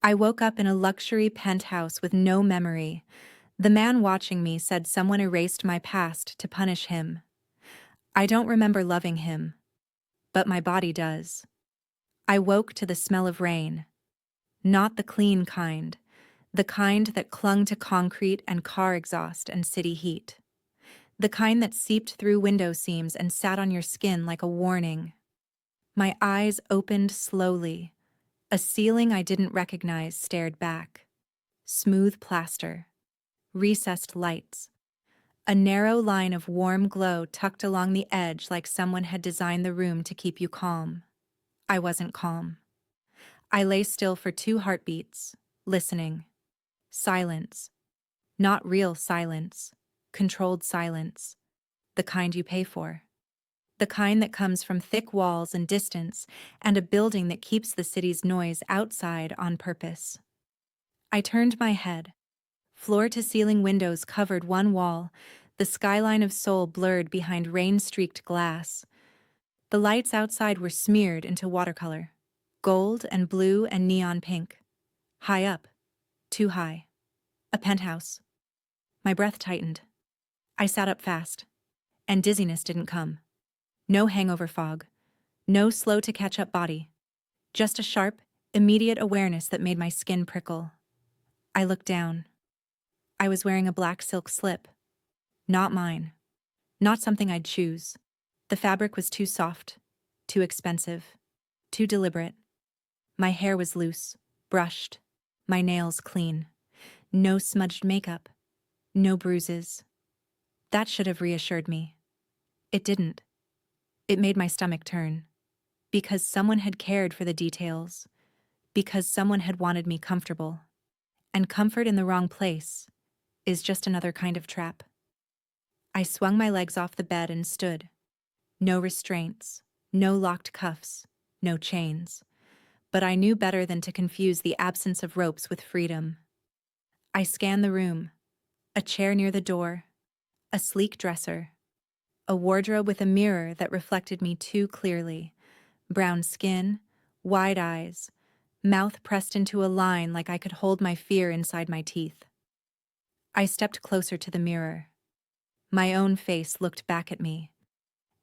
I woke up in a luxury penthouse with no memory. The man watching me said someone erased my past to punish him. I don't remember loving him, but my body does. I woke to the smell of rain. Not the clean kind, the kind that clung to concrete and car exhaust and city heat. The kind that seeped through window seams and sat on your skin like a warning. My eyes opened slowly. A ceiling I didn't recognize stared back. Smooth plaster. Recessed lights. A narrow line of warm glow tucked along the edge like someone had designed the room to keep you calm. I wasn't calm. I lay still for 2 heartbeats, listening. Silence. Not real silence. Controlled silence. The kind you pay for. The kind that comes from thick walls and distance and a building that keeps the city's noise outside on purpose. I turned my head. Floor-to-ceiling windows covered one wall, the skyline of Seoul blurred behind rain-streaked glass. The lights outside were smeared into watercolor, gold and blue and neon pink. High up, too high. A penthouse. My breath tightened. I sat up fast, and dizziness didn't come. No hangover fog, no slow-to-catch-up body, just a sharp, immediate awareness that made my skin prickle. I looked down. I was wearing a black silk slip. Not mine. Not something I'd choose. The fabric was too soft, too expensive, too deliberate. My hair was loose, brushed, my nails clean. No smudged makeup, no bruises. That should have reassured me. It didn't. It made my stomach turn. Because someone had cared for the details. Because someone had wanted me comfortable. And comfort in the wrong place is just another kind of trap. I swung my legs off the bed and stood. No restraints, no locked cuffs, no chains. But I knew better than to confuse the absence of ropes with freedom. I scanned the room. A chair near the door. A sleek dresser. A wardrobe with a mirror that reflected me too clearly. Brown skin, wide eyes, mouth pressed into a line like I could hold my fear inside my teeth. I stepped closer to the mirror. My own face looked back at me.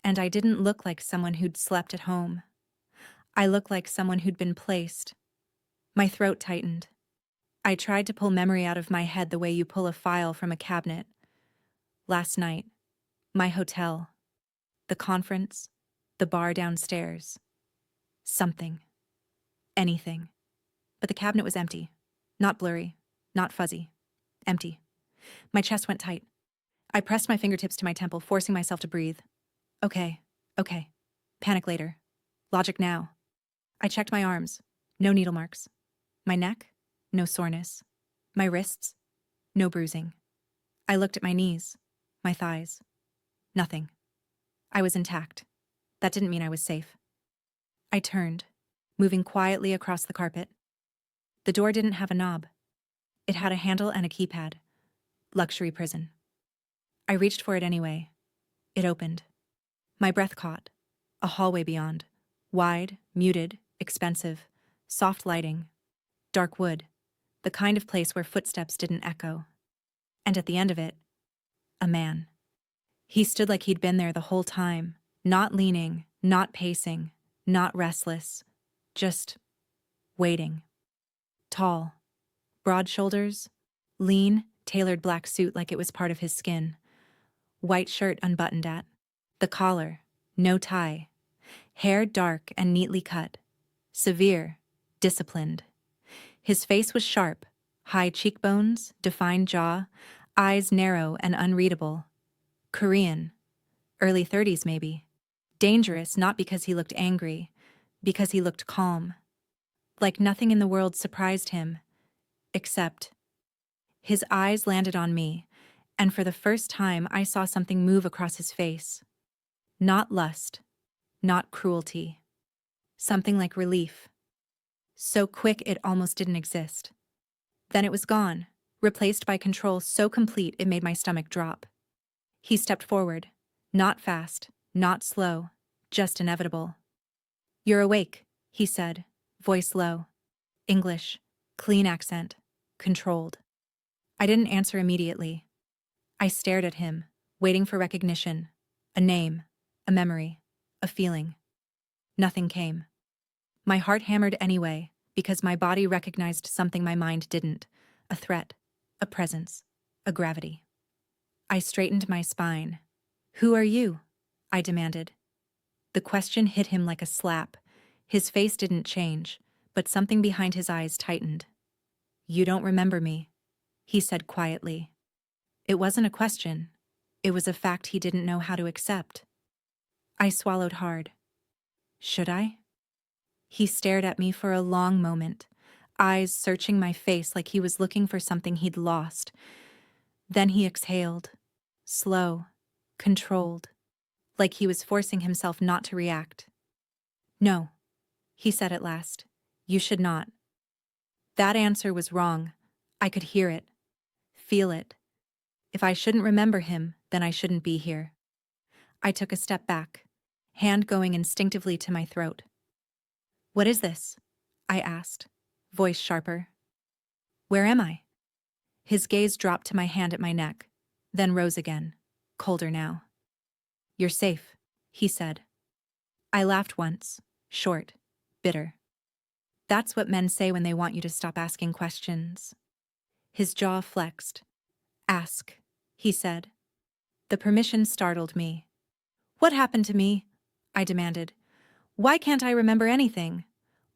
And I didn't look like someone who'd slept at home. I looked like someone who'd been placed. My throat tightened. I tried to pull memory out of my head the way you pull a file from a cabinet. Last night, my hotel, the conference, the bar downstairs. Something. Anything. But the cabinet was empty. Not blurry. Not fuzzy. Empty. My chest went tight. I pressed my fingertips to my temple, forcing myself to breathe. Okay. Panic later. Logic now. I checked my arms. No needle marks. My neck? No soreness. My wrists? No bruising. I looked at my knees. My thighs. Nothing. I was intact. That didn't mean I was safe. I turned, moving quietly across the carpet. The door didn't have a knob. It had a handle and a keypad. Luxury prison. I reached for it anyway. It opened. My breath caught. A hallway beyond. Wide, muted, expensive. Soft lighting. Dark wood. The kind of place where footsteps didn't echo. And at the end of it, a man. He stood like he'd been there the whole time, not leaning, not pacing, not restless, just waiting. Tall, broad shoulders, lean, tailored black suit like it was part of his skin, white shirt unbuttoned at, the collar, no tie, hair dark and neatly cut, severe, disciplined. His face was sharp, high cheekbones, defined jaw, eyes narrow and unreadable. Korean, early 30s maybe. Dangerous not because he looked angry, because he looked calm. Like nothing in the world surprised him, except his eyes landed on me, and for the first time I saw something move across his face. Not lust, not cruelty. Something like relief. So quick it almost didn't exist. Then it was gone, replaced by control so complete it made my stomach drop. He stepped forward, not fast, not slow, just inevitable. "You're awake," he said, voice low. English, Clean accent. Controlled. I didn't answer immediately. I stared at him, waiting for recognition. A name. A memory. A feeling. Nothing came. My heart hammered anyway, because my body recognized something my mind didn't. A threat. A presence. A gravity. I straightened my spine. "Who are you?" I demanded. The question hit him like a slap. His face didn't change, but something behind his eyes tightened. "You don't remember me," he said quietly. It wasn't a question. It was a fact he didn't know how to accept. I swallowed hard. Should I? He stared at me for a long moment, eyes searching my face like he was looking for something he'd lost. Then he exhaled, slow, controlled, like he was forcing himself not to react. "No," he said at last. "You should not." That answer was wrong. I could hear it, feel it. If I shouldn't remember him, then I shouldn't be here. I took a step back, hand going instinctively to my throat. "What is this?" I asked, voice sharper. "Where am I?" His gaze dropped to my hand at my neck, then rose again, colder now. "You're safe," he said. I laughed once, short, bitter. That's what men say when they want you to stop asking questions. His jaw flexed. "Ask," he said. The permission startled me. "What happened to me?" I demanded. "Why can't I remember anything?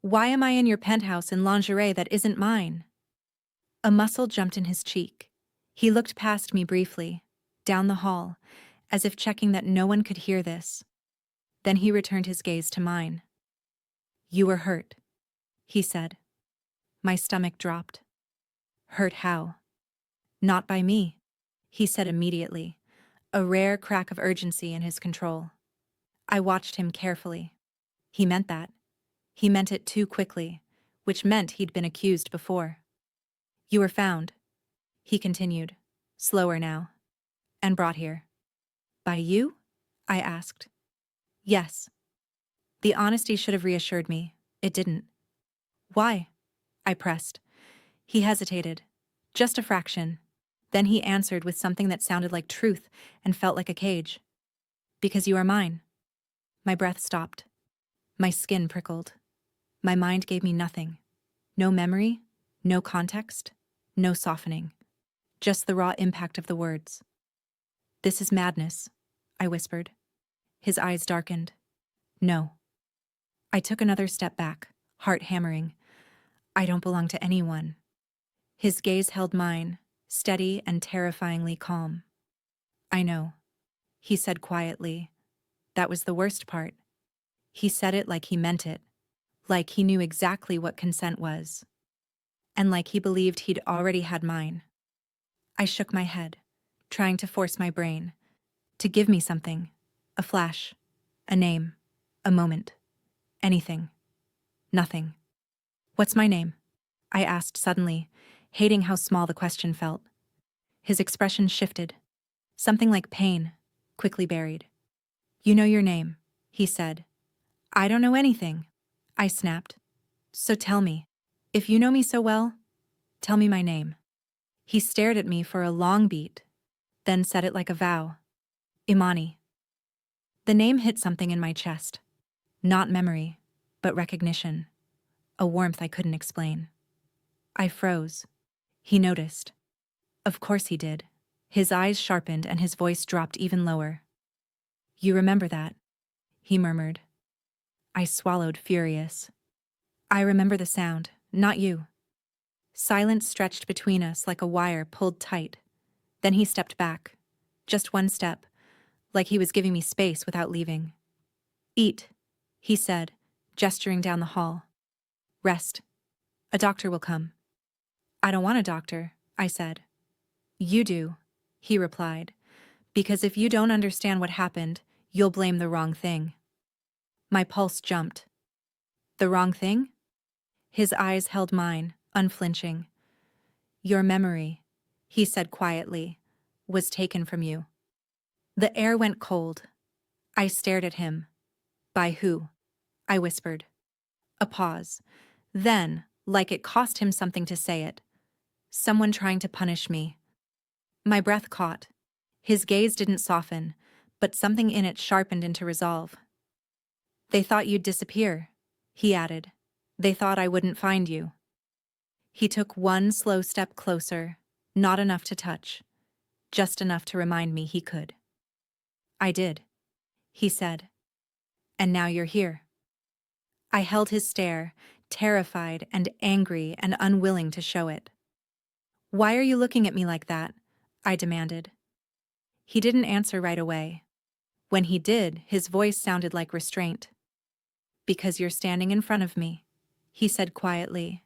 Why am I in your penthouse in lingerie that isn't mine?" A muscle jumped in his cheek. He looked past me briefly, down the hall, as if checking that no one could hear this. Then he returned his gaze to mine. "You were hurt," he said. My stomach dropped. "Hurt how?" "Not by me," he said immediately, a rare crack of urgency in his control. I watched him carefully. He meant that. He meant it too quickly, which meant he'd been accused before. "You were found," he continued, slower now, "and brought here." "By you?" I asked. "Yes." The honesty should have reassured me. It didn't. "Why?" I pressed. He hesitated. Just a fraction. Then he answered with something that sounded like truth and felt like a cage. "Because you are mine." My breath stopped. My skin prickled. My mind gave me nothing. No memory, no context, no softening. Just the raw impact of the words. "This is madness," I whispered. His eyes darkened. "No." I took another step back, heart hammering. "I don't belong to anyone." His gaze held mine, steady and terrifyingly calm. "I know," he said quietly. That was the worst part. He said it like he meant it, like he knew exactly what consent was, and like he believed he'd already had mine. I shook my head, trying to force my brain to give me something, a flash, a name, a moment, anything. Nothing. "What's my name?" I asked suddenly, hating how small the question felt. His expression shifted. Something like pain, quickly buried. "You know your name," he said. "I don't know anything," I snapped. "So tell me. If you know me so well, tell me my name." He stared at me for a long beat, then said it like a vow. "Imani." The name hit something in my chest. Not memory, but recognition. A warmth I couldn't explain. I froze. He noticed. Of course he did. His eyes sharpened and his voice dropped even lower. "You remember that?" he murmured. I swallowed, furious. "I remember the sound, not you." Silence stretched between us like a wire pulled tight. Then he stepped back. Just one step, like he was giving me space without leaving. "Eat," he said, gesturing down the hall. "Rest. A doctor will come." "I don't want a doctor," I said. "You do," he replied, "because if you don't understand what happened, you'll blame the wrong thing." My pulse jumped. "The wrong thing?" His eyes held mine, unflinching. "Your memory," he said quietly, "was taken from you." The air went cold. I stared at him. "By who?" I whispered. A pause. Then, like it cost him something to say it. Someone trying to punish me. My breath caught. His gaze didn't soften, but something in it sharpened into resolve. They thought you'd disappear, he added. They thought I wouldn't find you. He took one slow step closer, not enough to touch, just enough to remind me he could. I did, he said. And now you're here. I held his stare, terrified and angry and unwilling to show it. Why are you looking at me like that? I demanded. He didn't answer right away. When he did, his voice sounded like restraint. Because you're standing in front of me, he said quietly,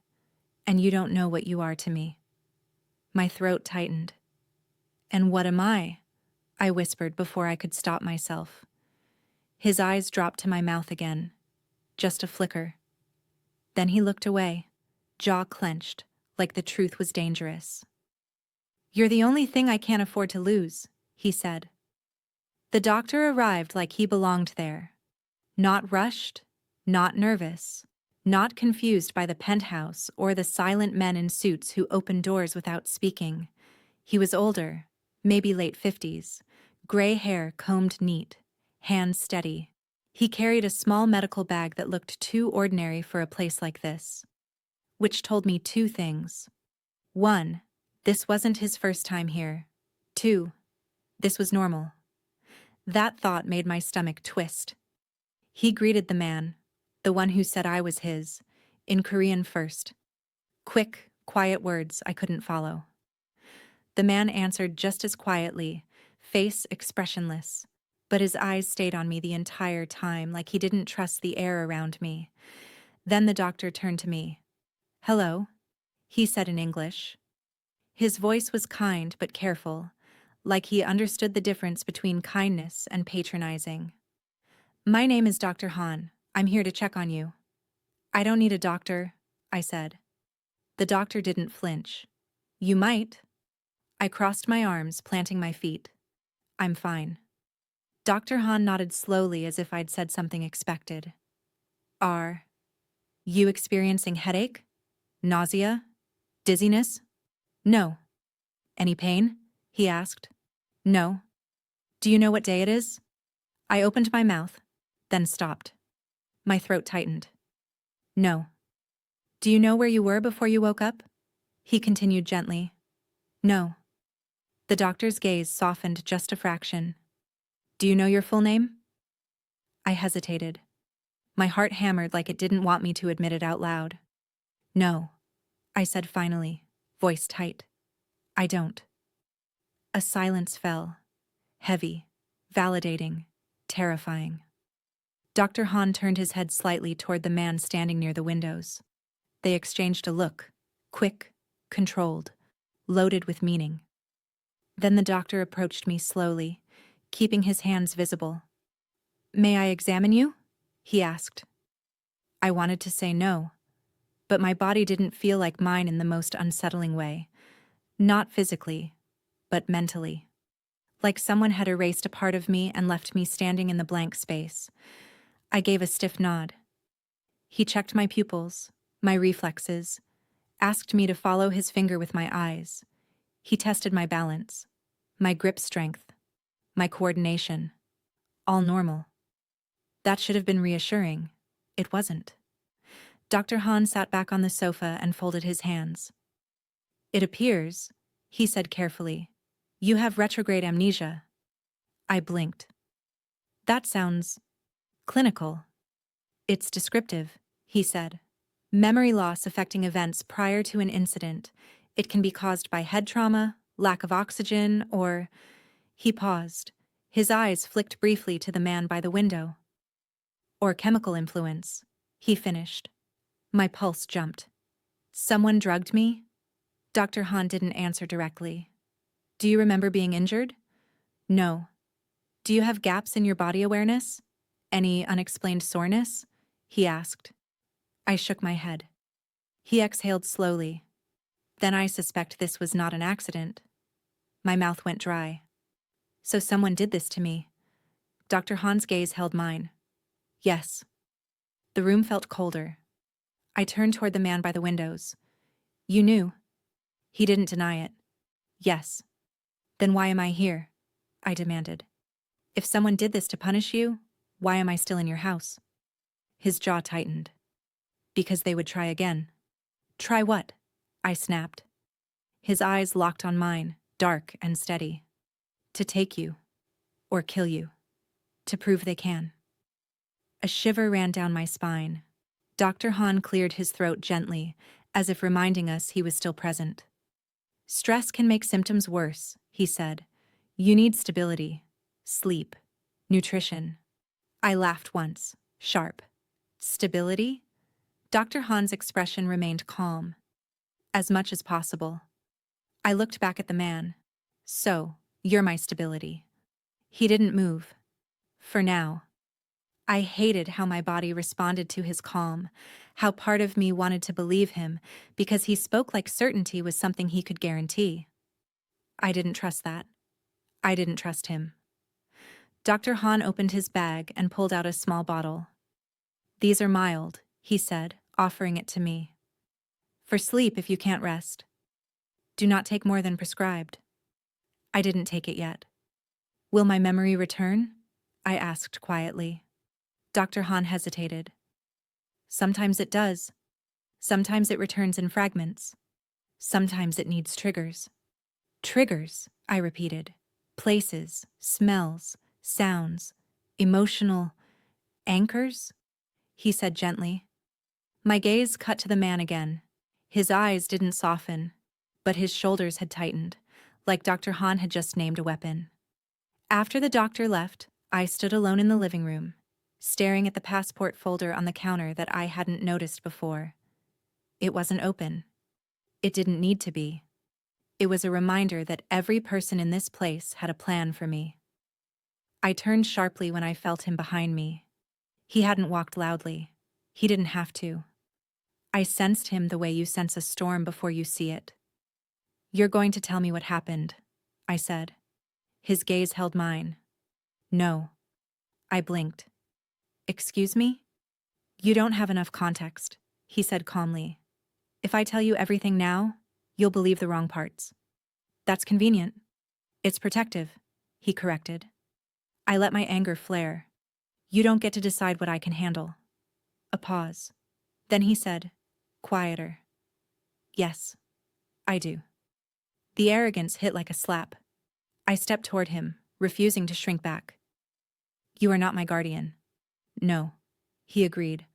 and you don't know what you are to me. My throat tightened. And what am I? I whispered before I could stop myself. His eyes dropped to my mouth again. Just a flicker. Then he looked away, jaw clenched, like the truth was dangerous. You're the only thing I can't afford to lose, he said. The doctor arrived like he belonged there. Not rushed, not nervous, not confused by the penthouse or the silent men in suits who opened doors without speaking. He was older, maybe late 50s, gray hair combed neat, hands steady. He carried a small medical bag that looked too ordinary for a place like this. Which told me two things. 1, this wasn't his first time here. 2, this was normal. That thought made my stomach twist. He greeted the man, the one who said I was his, in Korean first. Quick, quiet words I couldn't follow. The man answered just as quietly, face expressionless, but his eyes stayed on me the entire time like he didn't trust the air around me. Then the doctor turned to me. Hello, he said in English. His voice was kind but careful, like he understood the difference between kindness and patronizing. My name is Dr. Han. I'm here to check on you. I don't need a doctor, I said. The doctor didn't flinch. You might. I crossed my arms, planting my feet. I'm fine. Dr. Han nodded slowly as if I'd said something expected. Are you experiencing headache? Nausea? Dizziness? No. Any pain? He asked. No. Do you know what day it is? I opened my mouth, then stopped. My throat tightened. No. Do you know where you were before you woke up? He continued gently. No. The doctor's gaze softened just a fraction. Do you know your full name? I hesitated. My heart hammered like it didn't want me to admit it out loud. No, I said finally, voice tight. I don't. A silence fell. Heavy, validating, terrifying. Dr. Han turned his head slightly toward the man standing near the windows. They exchanged a look, quick, controlled, loaded with meaning. Then the doctor approached me slowly, keeping his hands visible. May I examine you? He asked. I wanted to say no, but my body didn't feel like mine in the most unsettling way. Not physically, but mentally. Like someone had erased a part of me and left me standing in the blank space. I gave a stiff nod. He checked my pupils, my reflexes, asked me to follow his finger with my eyes. He tested my balance, my grip strength, my coordination. All normal. That should have been reassuring. It wasn't. Dr. Han sat back on the sofa and folded his hands. It appears, he said carefully, you have retrograde amnesia. I blinked. That sounds clinical. It's descriptive, he said. Memory loss affecting events prior to an incident. It can be caused by head trauma, lack of oxygen, or... He paused. His eyes flicked briefly to the man by the window. Or chemical influence, he finished. My pulse jumped. Someone drugged me? Dr. Han didn't answer directly. Do you remember being injured? No. Do you have gaps in your body awareness? Any unexplained soreness? He asked. I shook my head. He exhaled slowly. Then I suspect this was not an accident. My mouth went dry. So someone did this to me. Dr. Han's gaze held mine. Yes. The room felt colder. I turned toward the man by the windows. You knew? He didn't deny it. Yes. Then why am I here? I demanded. If someone did this to punish you, why am I still in your house? His jaw tightened. Because they would try again. Try what? I snapped. His eyes locked on mine, dark and steady. To take you. Or kill you. To prove they can. A shiver ran down my spine. Dr. Han cleared his throat gently, as if reminding us he was still present. Stress can make symptoms worse, he said. You need stability, sleep, nutrition. I laughed once, sharp. Stability? Dr. Han's expression remained calm. As much as possible. I looked back at the man. So, you're my stability. He didn't move. For now. I hated how my body responded to his calm, how part of me wanted to believe him, because he spoke like certainty was something he could guarantee. I didn't trust that. I didn't trust him. Dr. Han opened his bag and pulled out a small bottle. These are mild, he said, offering it to me. For sleep if you can't rest. Do not take more than prescribed. I didn't take it yet. Will my memory return? I asked quietly. Dr. Han hesitated. Sometimes it does. Sometimes it returns in fragments. Sometimes it needs triggers. Triggers, I repeated. Places, smells, sounds, emotional anchors? He said gently. My gaze cut to the man again. His eyes didn't soften, but his shoulders had tightened, like Dr. Han had just named a weapon. After the doctor left, I stood alone in the living room, staring at the passport folder on the counter that I hadn't noticed before. It wasn't open. It didn't need to be. It was a reminder that every person in this place had a plan for me. I turned sharply when I felt him behind me. He hadn't walked loudly. He didn't have to. I sensed him the way you sense a storm before you see it. You're going to tell me what happened, I said. His gaze held mine. No. I blinked. Excuse me? You don't have enough context, he said calmly. If I tell you everything now, you'll believe the wrong parts. That's convenient. It's protective, he corrected. I let my anger flare. You don't get to decide what I can handle. A pause. Then he said, quieter. Yes, I do. The arrogance hit like a slap. I stepped toward him, refusing to shrink back. You are not my guardian. No, he agreed.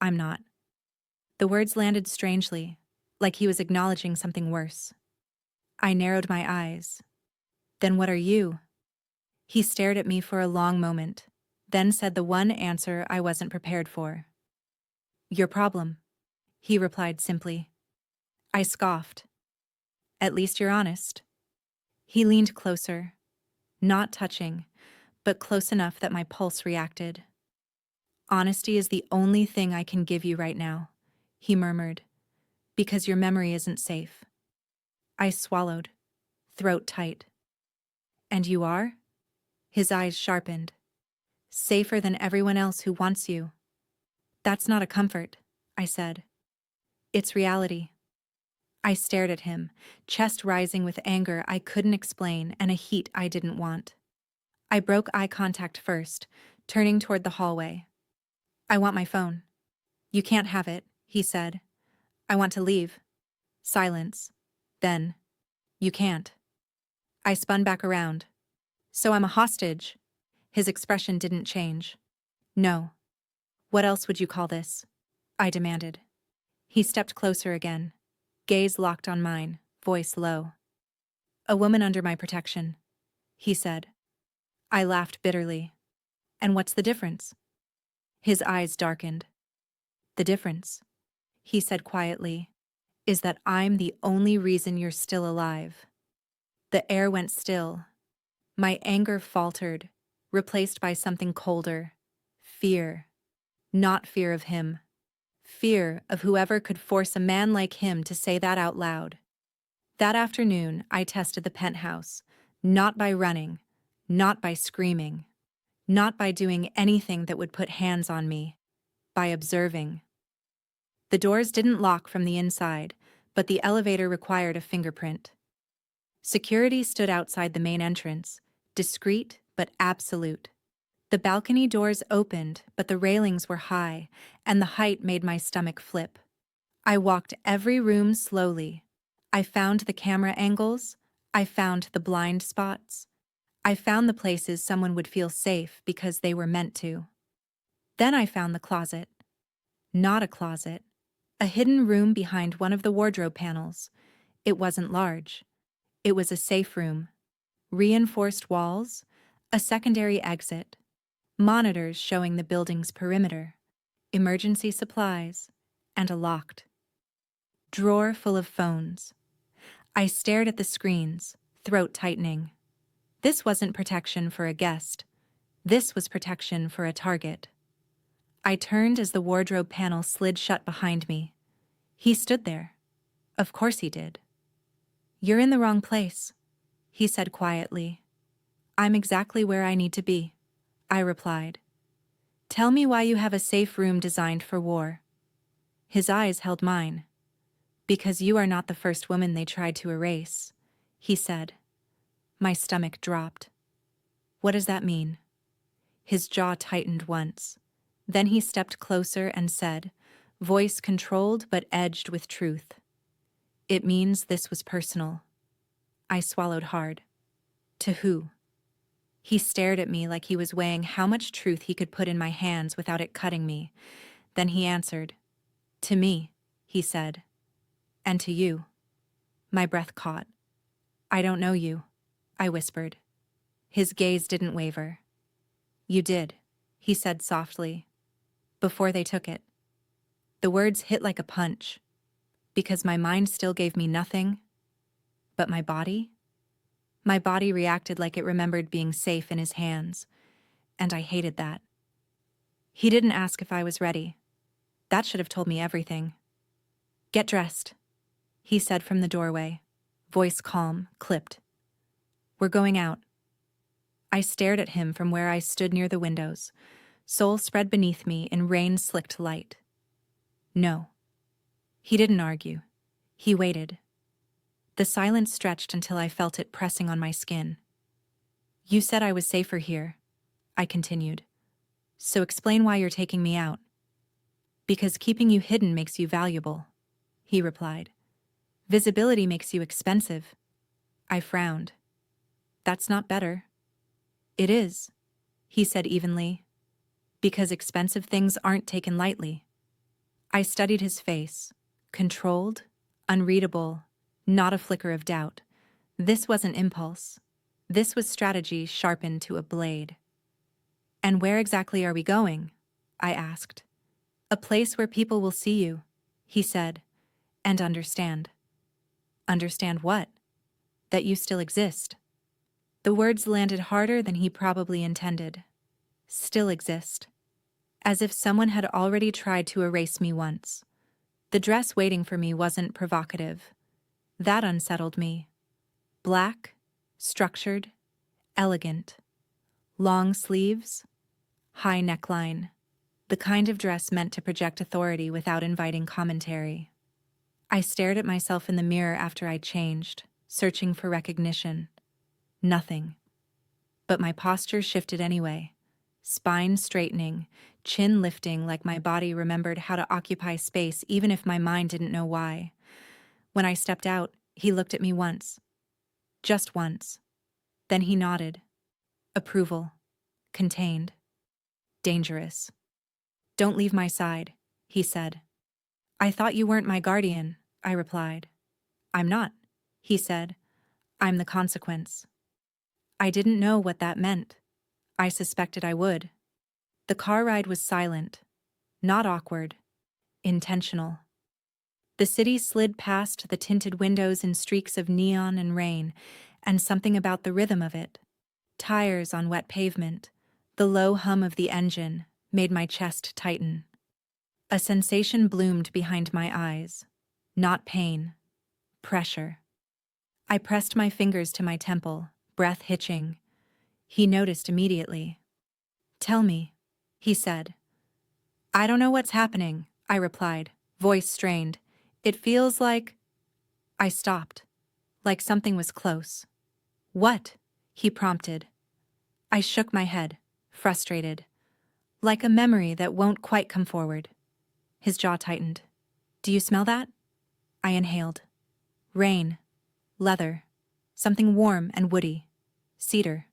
I'm not. The words landed strangely, like he was acknowledging something worse. I narrowed my eyes. Then what are you? He stared at me for a long moment, then said the one answer I wasn't prepared for. Your problem, he replied simply. I scoffed. At least you're honest. He leaned closer, not touching, but close enough that my pulse reacted. Honesty is the only thing I can give you right now, he murmured, because your memory isn't safe. I swallowed, throat tight. And you are? His eyes sharpened. Safer than everyone else who wants you. That's not a comfort, I said. It's reality. I stared at him, chest rising with anger I couldn't explain and a heat I didn't want. I broke eye contact first, turning toward the hallway. I want my phone. You can't have it, he said. I want to leave. Silence. Then, you can't. I spun back around. So I'm a hostage. His expression didn't change. No. What else would you call this? I demanded. He stepped closer again, gaze locked on mine, voice low. A woman under my protection, he said. I laughed bitterly. And what's the difference? His eyes darkened. The difference, he said quietly, is that I'm the only reason you're still alive. The air went still. My anger faltered, replaced by something colder. Fear. Not fear of him. Fear of whoever could force a man like him to say that out loud. That afternoon, I tested the penthouse, not by running, not by screaming, not by doing anything that would put hands on me, by observing. The doors didn't lock from the inside, but the elevator required a fingerprint. Security stood outside the main entrance, discreet but absolute. The balcony doors opened, but the railings were high, and the height made my stomach flip. I walked every room slowly. I found the camera angles. I found the blind spots. I found the places someone would feel safe because they were meant to. Then I found the closet. Not a closet. A hidden room behind one of the wardrobe panels. It wasn't large. It was a safe room. Reinforced walls, a secondary exit, monitors showing the building's perimeter, emergency supplies, and a locked drawer full of phones. I stared at the screens, throat tightening. This wasn't protection for a guest. This was protection for a target. I turned as the wardrobe panel slid shut behind me. He stood there. Of course he did. "You're in the wrong place," he said quietly. "I'm exactly where I need to be," I replied. "Tell me why you have a safe room designed for war." His eyes held mine. "Because you are not the first woman they tried to erase," he said. My stomach dropped. "What does that mean?" His jaw tightened once. Then he stepped closer and said, voice controlled but edged with truth, "It means this was personal." I swallowed hard. "To who?" He stared at me like he was weighing how much truth he could put in my hands without it cutting me. Then he answered. "To me," he said. "And to you." My breath caught. "I don't know you," I whispered. His gaze didn't waver. "You did," he said softly. "Before they took it." The words hit like a punch, because my mind still gave me nothing. But my body? My body reacted like it remembered being safe in his hands, and I hated that. He didn't ask if I was ready. That should have told me everything. "Get dressed," he said from the doorway, voice calm, clipped. "We're going out." I stared at him from where I stood near the windows, Seoul spread beneath me in rain-slicked light. "No." He didn't argue. He waited. The silence stretched until I felt it pressing on my skin. "You said I was safer here," I continued. "So explain why you're taking me out." "Because keeping you hidden makes you valuable," he replied. "Visibility makes you expensive." I frowned. "That's not better." "It is," he said evenly. "Because expensive things aren't taken lightly." I studied his face, controlled, unreadable, not a flicker of doubt. This wasn't impulse. This was strategy sharpened to a blade. "And where exactly are we going?" I asked. "A place where people will see you," he said, "and understand." "Understand what?" "That you still exist." The words landed harder than he probably intended. Still exist. As if someone had already tried to erase me once. The dress waiting for me wasn't provocative. That unsettled me. Black, structured, elegant. Long sleeves, high neckline. The kind of dress meant to project authority without inviting commentary. I stared at myself in the mirror after I changed, searching for recognition. Nothing. But my posture shifted anyway. Spine straightening, chin lifting like my body remembered how to occupy space even if my mind didn't know why. When I stepped out, he looked at me once. Just once. Then he nodded. Approval. Contained. Dangerous. "Don't leave my side," he said. "I thought you weren't my guardian," I replied. "I'm not," he said. "I'm the consequence." I didn't know what that meant. I suspected I would. The car ride was silent. Not awkward. Intentional. The city slid past the tinted windows in streaks of neon and rain, and something about the rhythm of it, tires on wet pavement, the low hum of the engine, made my chest tighten. A sensation bloomed behind my eyes. Not pain. Pressure. I pressed my fingers to my temple, breath hitching. He noticed immediately. "Tell me," he said. "I don't know what's happening," I replied, Voice strained. It feels like... I stopped. Like something was close. What? He prompted. I shook my head, frustrated. Like a memory that won't quite come forward. His jaw tightened. Do you smell that? I inhaled. Rain. Leather. Something warm and woody. Cedar.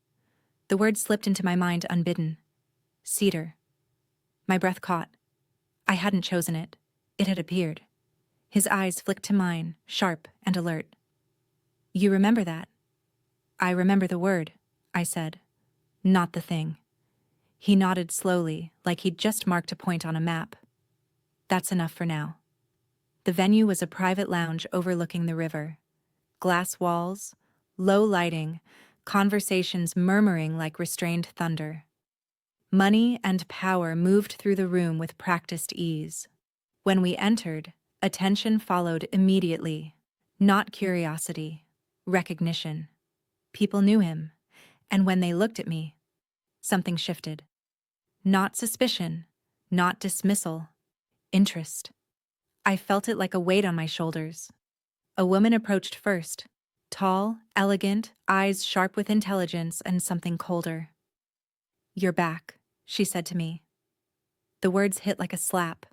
The word slipped into my mind unbidden. Cedar. My breath caught. I hadn't chosen it. It had appeared. His eyes flicked to mine, sharp and alert. You remember that? I remember the word, I said. Not the thing. He nodded slowly, like he'd just marked a point on a map. That's enough for now. The venue was a private lounge overlooking the river. Glass walls, low lighting, conversations murmuring like restrained thunder. Money and power moved through the room with practiced ease. When we entered, attention followed immediately. Not curiosity, recognition. People knew him, and when they looked at me, something shifted. Not suspicion, not dismissal, interest. I felt it like a weight on my shoulders. A woman approached first, tall, elegant, eyes sharp with intelligence and something colder. You're back, she said to me. The words hit like a slap.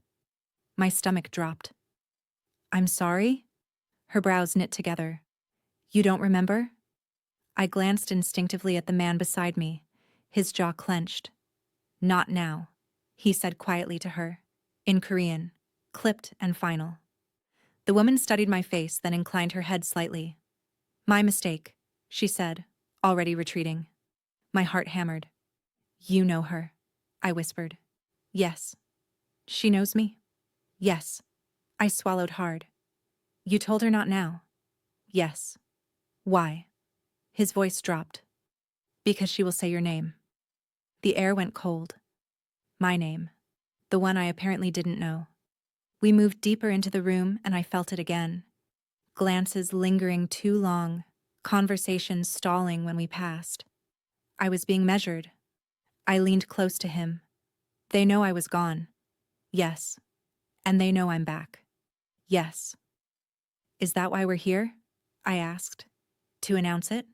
My stomach dropped. I'm sorry? Her brows knit together. You don't remember? I glanced instinctively at the man beside me, his jaw clenched. Not now, he said quietly to her, in Korean, clipped and final. The woman studied my face, then inclined her head slightly. My mistake, she said, already retreating. My heart hammered. You know her, I whispered. Yes. She knows me? Yes. I swallowed hard. You told her not now? Yes. Why? His voice dropped. Because she will say your name. The air went cold. My name. The one I apparently didn't know. We moved deeper into the room and I felt it again. Glances lingering too long, conversations stalling when we passed. I was being measured. I leaned close to him. They know I was gone. Yes. And they know I'm back. Yes. Is that why we're here? I asked. To announce it?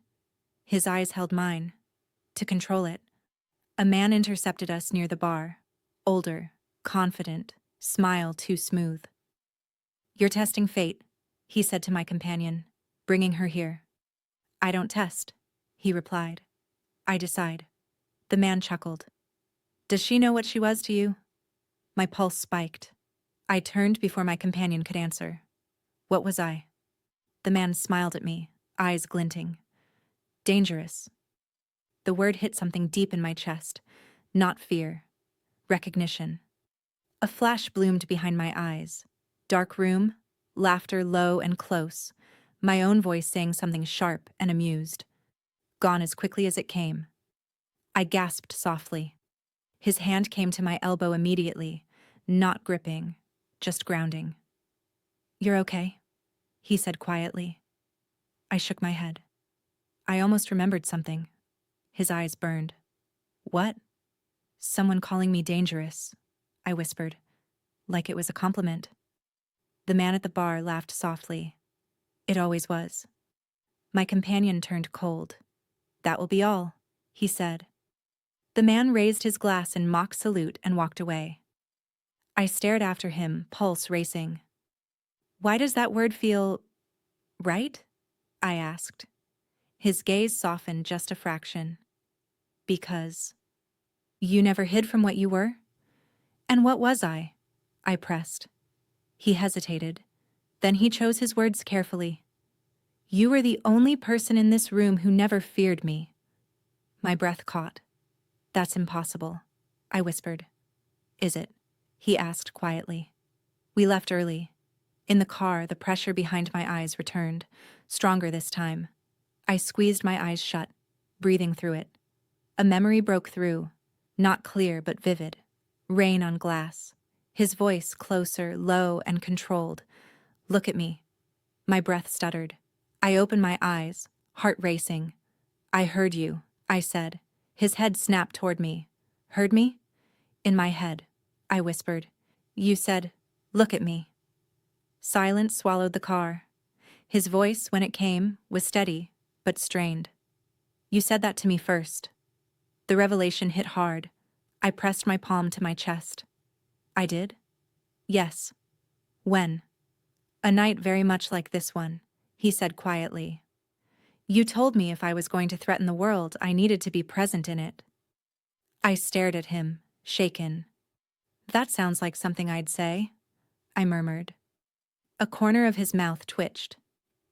His eyes held mine. To control it. A man intercepted us near the bar. Older, confident, smile too smooth. You're testing fate, he said to my companion, bringing her here. I don't test, he replied. I decide. The man chuckled. Does she know what she was to you? My pulse spiked. I turned before my companion could answer. What was I? The man smiled at me, eyes glinting. Dangerous. The word hit something deep in my chest. Not fear. Recognition. A flash bloomed behind my eyes. Dark room, laughter low and close, my own voice saying something sharp and amused. Gone as quickly as it came. I gasped softly. His hand came to my elbow immediately, not gripping, just grounding. You're okay, he said quietly. I shook my head. I almost remembered something. His eyes burned. What? Someone calling me dangerous, I whispered, like it was a compliment. The man at the bar laughed softly. It always was. My companion turned cold. That will be all, he said. The man raised his glass in mock salute and walked away. I stared after him, pulse racing. Why does that word feel right? I asked. His gaze softened just a fraction. Because you never hid from what you were? And what was I? I pressed. He hesitated. Then he chose his words carefully. You were the only person in this room who never feared me. My breath caught. That's impossible, I whispered. Is it? He asked quietly. We left early. In the car, the pressure behind my eyes returned, stronger this time. I squeezed my eyes shut, breathing through it. A memory broke through, not clear but vivid. Rain on glass. His voice closer, low and controlled. Look at me. My breath stuttered. I opened my eyes, heart racing. I heard you, I said. His head snapped toward me. Heard me? In my head, I whispered. You said, look at me. Silence swallowed the car. His voice, when it came, was steady, but strained. You said that to me first. The revelation hit hard. I pressed my palm to my chest. I did? Yes. When? A night very much like this one, he said quietly. You told me if I was going to threaten the world, I needed to be present in it. I stared at him, shaken. That sounds like something I'd say, I murmured. A corner of his mouth twitched.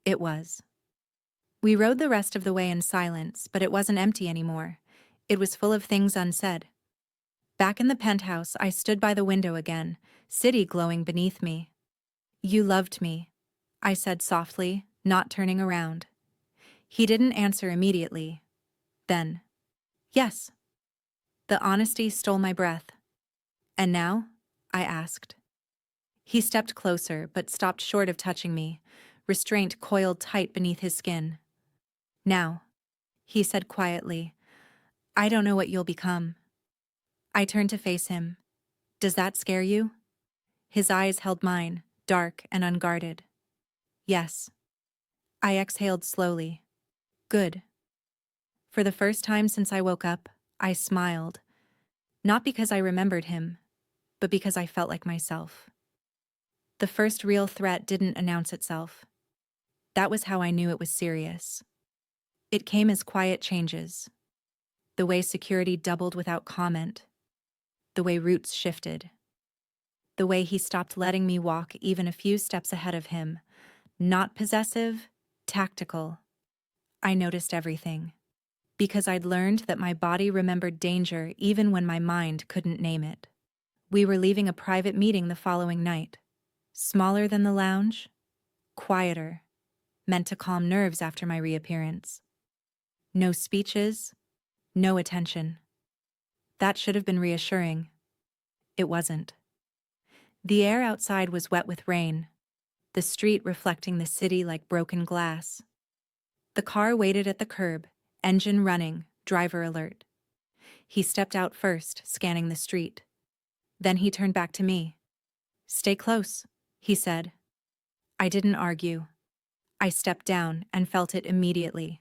It was. We rode the rest of the way in silence, but it wasn't empty anymore. It was full of things unsaid. Back in the penthouse, I stood by the window again, city glowing beneath me. You loved me, I said softly, not turning around. He didn't answer immediately. Then, yes. The honesty stole my breath. And now? I asked. He stepped closer, but stopped short of touching me, restraint coiled tight beneath his skin. Now, he said quietly, I don't know what you'll become. I turned to face him. Does that scare you? His eyes held mine, dark and unguarded. Yes. I exhaled slowly. Good. For the first time since I woke up, I smiled. Not because I remembered him, but because I felt like myself. The first real threat didn't announce itself. That was how I knew it was serious. It came as quiet changes. The way security doubled without comment. The way routes shifted. The way he stopped letting me walk even a few steps ahead of him. Not possessive, tactical. I noticed everything. Because I'd learned that my body remembered danger even when my mind couldn't name it. We were leaving a private meeting the following night. Smaller than the lounge, quieter, meant to calm nerves after my reappearance. No speeches, no attention. That should have been reassuring. It wasn't. The air outside was wet with rain, the street reflecting the city like broken glass. The car waited at the curb, engine running, driver alert. He stepped out first, scanning the street. Then he turned back to me. Stay close, he said. I didn't argue. I stepped down and felt it immediately.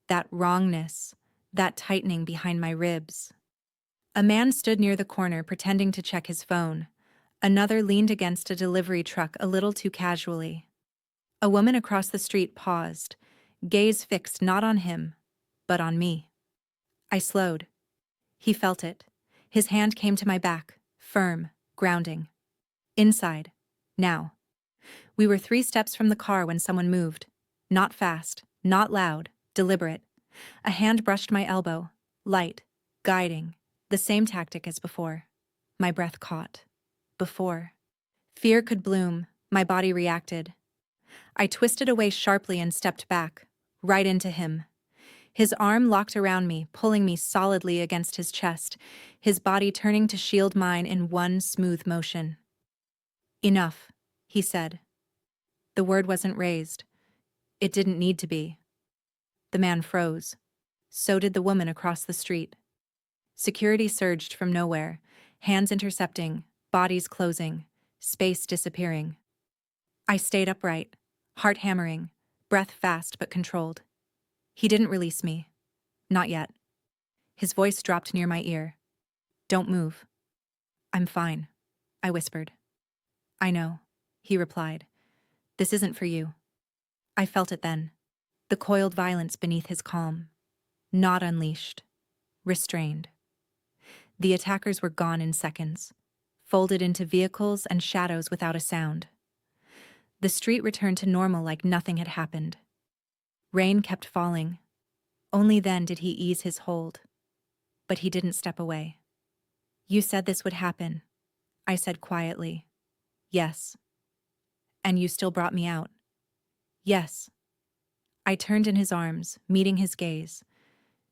That wrongness, that tightening behind my ribs. A man stood near the corner pretending to check his phone. Another leaned against a delivery truck a little too casually. A woman across the street paused, gaze fixed not on him, but on me. I slowed. He felt it. His hand came to my back, firm, grounding. Inside. Now. We were 3 steps from the car when someone moved. Not fast, not loud, deliberate. A hand brushed my elbow, light, guiding, the same tactic as before. My breath caught. Before. Fear could bloom, my body reacted. I twisted away sharply and stepped back, right into him. His arm locked around me, pulling me solidly against his chest, his body turning to shield mine in one smooth motion. Enough, he said. The word wasn't raised. It didn't need to be. The man froze. So did the woman across the street. Security surged from nowhere, hands intercepting, bodies closing, space disappearing. I stayed upright, heart hammering, breath fast but controlled. He didn't release me. Not yet. His voice dropped near my ear. Don't move. I'm fine, I whispered. I know, he replied. This isn't for you. I felt it then. The coiled violence beneath his calm. Not unleashed. Restrained. The attackers were gone in seconds, folded into vehicles and shadows without a sound. The street returned to normal like nothing had happened. Rain kept falling. Only then did he ease his hold. But he didn't step away. You said this would happen, I said quietly. Yes. And you still brought me out. Yes. I turned in his arms, meeting his gaze,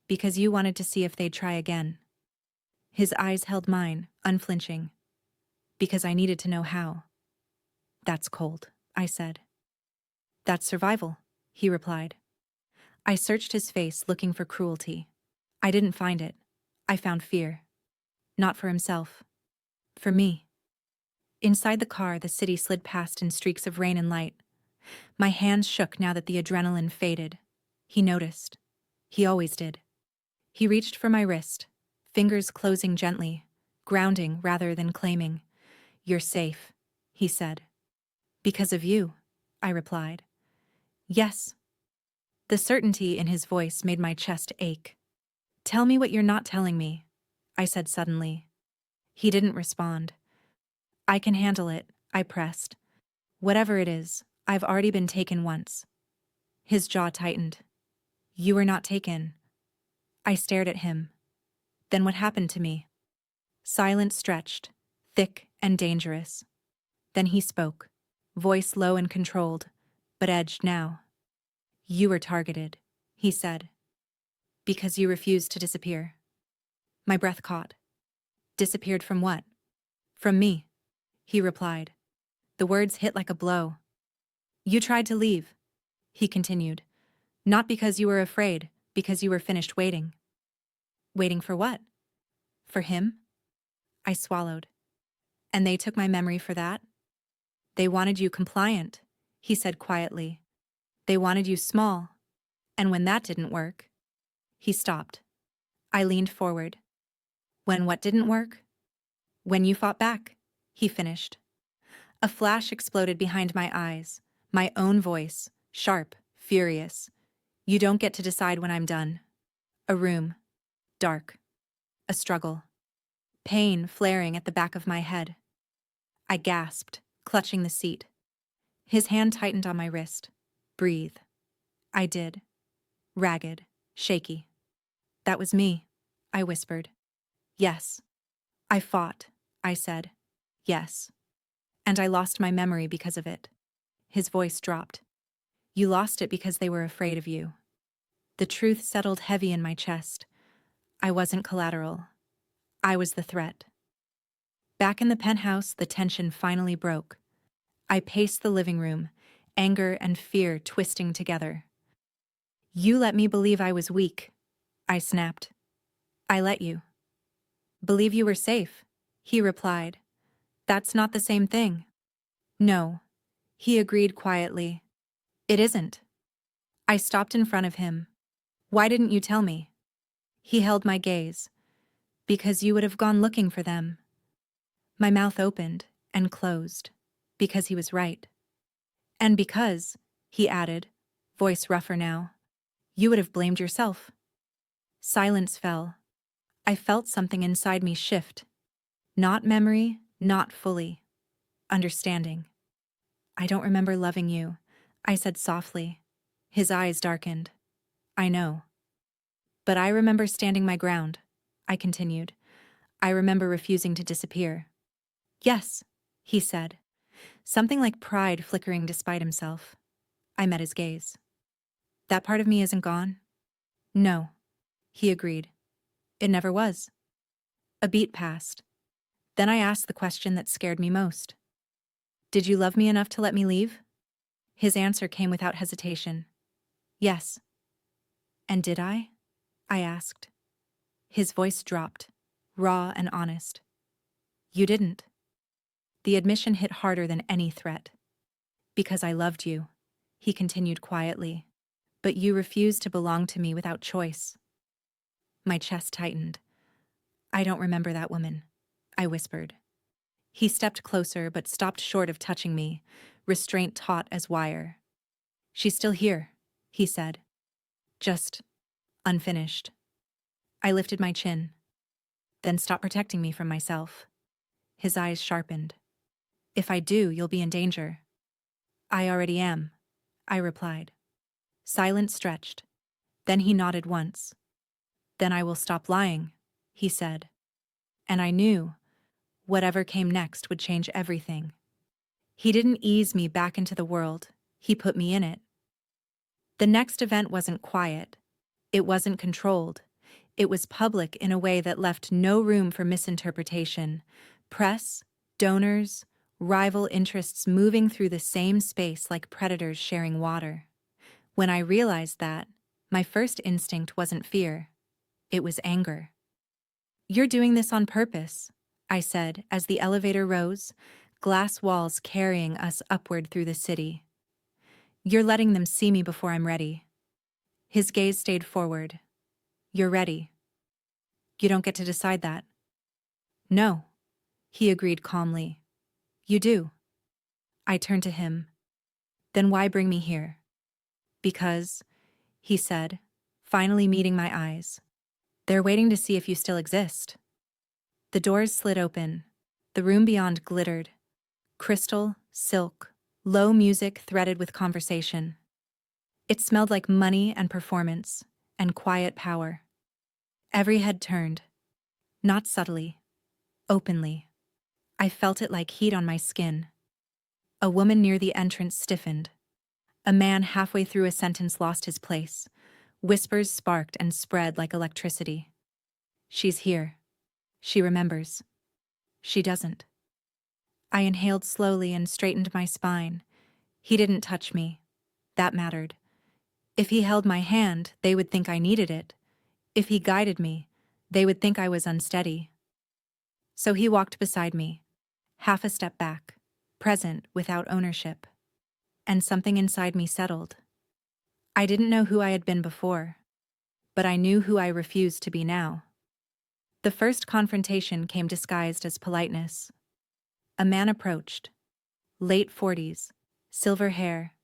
because you wanted to see if they'd try again. His eyes held mine, unflinching, because I needed to know how. That's cold, I said. That's survival, he replied. I searched his face looking for cruelty. I didn't find it. I found fear. Not for himself. For me. Inside the car, the city slid past in streaks of rain and light. My hands shook now that the adrenaline faded. He noticed. He always did. He reached for my wrist, fingers closing gently, grounding rather than claiming. "You're safe," he said. "Because of you," I replied. "Yes." The certainty in his voice made my chest ache. "Tell me what you're not telling me," I said suddenly. He didn't respond. "I can handle it," I pressed. "Whatever it is, I've already been taken once." His jaw tightened. "You were not taken." I stared at him. "Then what happened to me?" Silence stretched, thick and dangerous. Then he spoke, voice low and controlled, but edged now. "You were targeted," he said. "Because you refused to disappear." My breath caught. "Disappeared from what?" "From me," he replied. The words hit like a blow. "You tried to leave," he continued. "Not because you were afraid, because you were finished waiting." "Waiting for what?" "For him?" I swallowed. "And they took my memory for that?" "They wanted you compliant," he said quietly. "They wanted you small. And when that didn't work..." He stopped. I leaned forward. "When what didn't work?" "When you fought back," he finished. A flash exploded behind my eyes, my own voice, sharp, furious. "You don't get to decide when I'm done." A room. Dark. A struggle. Pain flaring at the back of my head. I gasped, clutching the seat. His hand tightened on my wrist. "Breathe." I did. Ragged, shaky. "That was me," I whispered. "Yes." "I fought," I said. "Yes." "And I lost my memory because of it." His voice dropped. "You lost it because they were afraid of you." The truth settled heavy in my chest. I wasn't collateral. I was the threat. Back in the penthouse, the tension finally broke. I paced the living room, anger and fear twisting together. "You let me believe I was weak," I snapped. "I let you." "Believe you were safe," he replied. "That's not the same thing." "No," he agreed quietly. "It isn't." I stopped in front of him. "Why didn't you tell me?" He held my gaze. "Because you would have gone looking for them." My mouth opened and closed, because he was right. "And because," he added, voice rougher now, "you would have blamed yourself." Silence fell. I felt something inside me shift. Not memory, not fully. Understanding. "I don't remember loving you," I said softly. His eyes darkened. "I know." "But I remember standing my ground," I continued. "I remember refusing to disappear." "Yes," he said, something like pride flickering despite himself. I met his gaze. "That part of me isn't gone?" "No," he agreed. "It never was." A beat passed. Then I asked the question that scared me most. "Did you love me enough to let me leave?" His answer came without hesitation. "Yes." "And did I?" I asked. His voice dropped, raw and honest. "You didn't." The admission hit harder than any threat. "Because I loved you," he continued quietly. "But you refused to belong to me without choice." My chest tightened. "I don't remember that woman," I whispered. He stepped closer but stopped short of touching me, restraint taut as wire. "She's still here," he said. "Just unfinished." I lifted my chin. "Then stop protecting me from myself." His eyes sharpened. "If I do, you'll be in danger." "I already am," I replied. Silence stretched. Then he nodded once. "Then I will stop lying," he said. And I knew whatever came next would change everything. He didn't ease me back into the world, he put me in it. The next event wasn't quiet. It wasn't controlled. It was public in a way that left no room for misinterpretation. Press, donors, rival interests moving through the same space like predators sharing water. When I realized that, my first instinct wasn't fear. It was anger. "You're doing this on purpose," I said as the elevator rose, glass walls carrying us upward through the city. You're letting them see me before I'm ready. His gaze stayed forward. You're ready. You don't get to decide that. No, he agreed calmly. You do. I turned to him. Then why bring me here? Because, he said, finally meeting my eyes. They're waiting to see if you still exist. The doors slid open. The room beyond glittered. Crystal, silk, low music threaded with conversation. It smelled like money and performance, and quiet power. Every head turned. Not subtly. Openly. I felt it like heat on my skin. A woman near the entrance stiffened. A man halfway through a sentence lost his place. Whispers sparked and spread like electricity. She's here. She remembers. She doesn't. I inhaled slowly and straightened my spine. He didn't touch me. That mattered. If he held my hand, they would think I needed it. If he guided me, they would think I was unsteady. So he walked beside me, half a step back, present without ownership. And something inside me settled. I didn't know who I had been before, but I knew who I refused to be now. The first confrontation came disguised as politeness. A man approached. Late 40s, silver hair,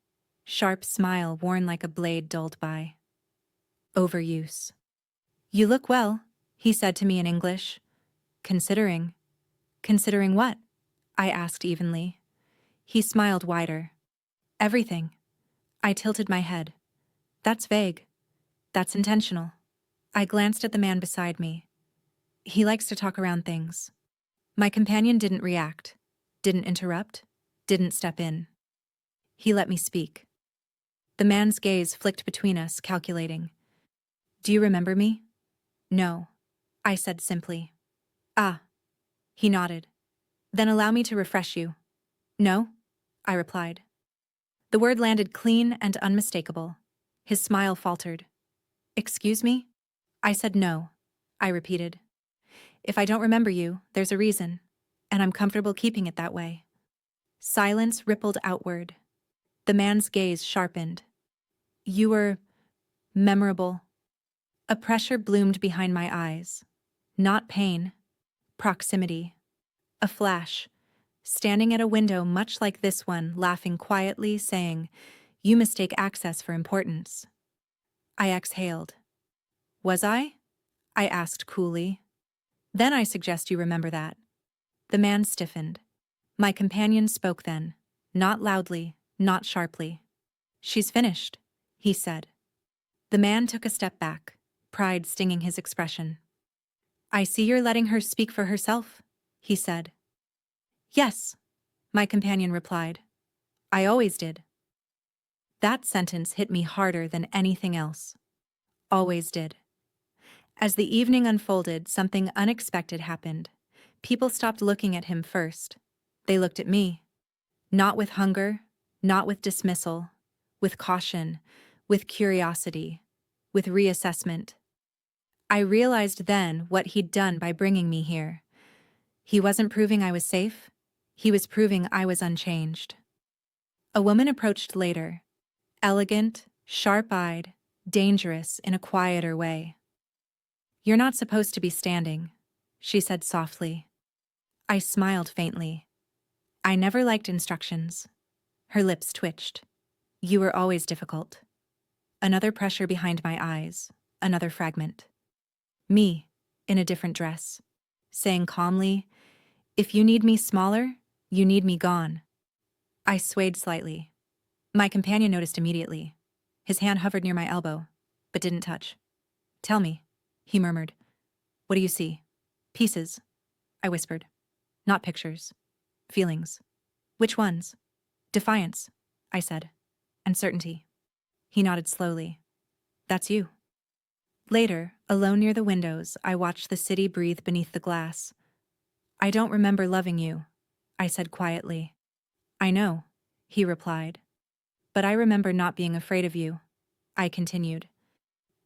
sharp smile worn like a blade dulled by. Overuse. You look well, he said to me in English. Considering. Considering what? I asked evenly. He smiled wider. Everything. I tilted my head. That's vague. That's intentional. I glanced at the man beside me. He likes to talk around things. My companion didn't react, didn't interrupt, didn't step in. He let me speak. The man's gaze flicked between us, calculating. Do you remember me? No, I said simply. Ah. He nodded. Then allow me to refresh you. No, I replied. The word landed clean and unmistakable. His smile faltered. Excuse me? I said no. I repeated. If I don't remember you, there's a reason, and I'm comfortable keeping it that way. Silence rippled outward. The man's gaze sharpened. You were memorable. A pressure bloomed behind my eyes. Not pain. Proximity. A flash. Standing at a window much like this one, laughing quietly, saying, You mistake access for importance. I exhaled. Was I? I asked coolly. Then I suggest you remember that. The man stiffened. My companion spoke then, not loudly, not sharply. She's finished, he said. The man took a step back, pride stinging his expression. I see you're letting her speak for herself, he said. Yes, my companion replied. I always did. That sentence hit me harder than anything else. Always did. As the evening unfolded, something unexpected happened. People stopped looking at him first. They looked at me. Not with hunger, not with dismissal, with caution, with curiosity, with reassessment. I realized then what he'd done by bringing me here. He wasn't proving I was safe. He was proving I was unchanged. A woman approached later, elegant, sharp-eyed, dangerous in a quieter way. You're not supposed to be standing, she said softly. I smiled faintly. I never liked instructions. Her lips twitched. You were always difficult. Another pressure behind my eyes, another fragment. Me, in a different dress, saying calmly, If you need me smaller, you need me gone. I swayed slightly. My companion noticed immediately. His hand hovered near my elbow, but didn't touch. Tell me, he murmured. What do you see? Pieces, I whispered. Not pictures. Feelings. Which ones? Defiance, I said. And certainty. He nodded slowly. That's you. Later, alone near the windows, I watched the city breathe beneath the glass. I don't remember loving you, I said quietly. I know, he replied. But I remember not being afraid of you, I continued.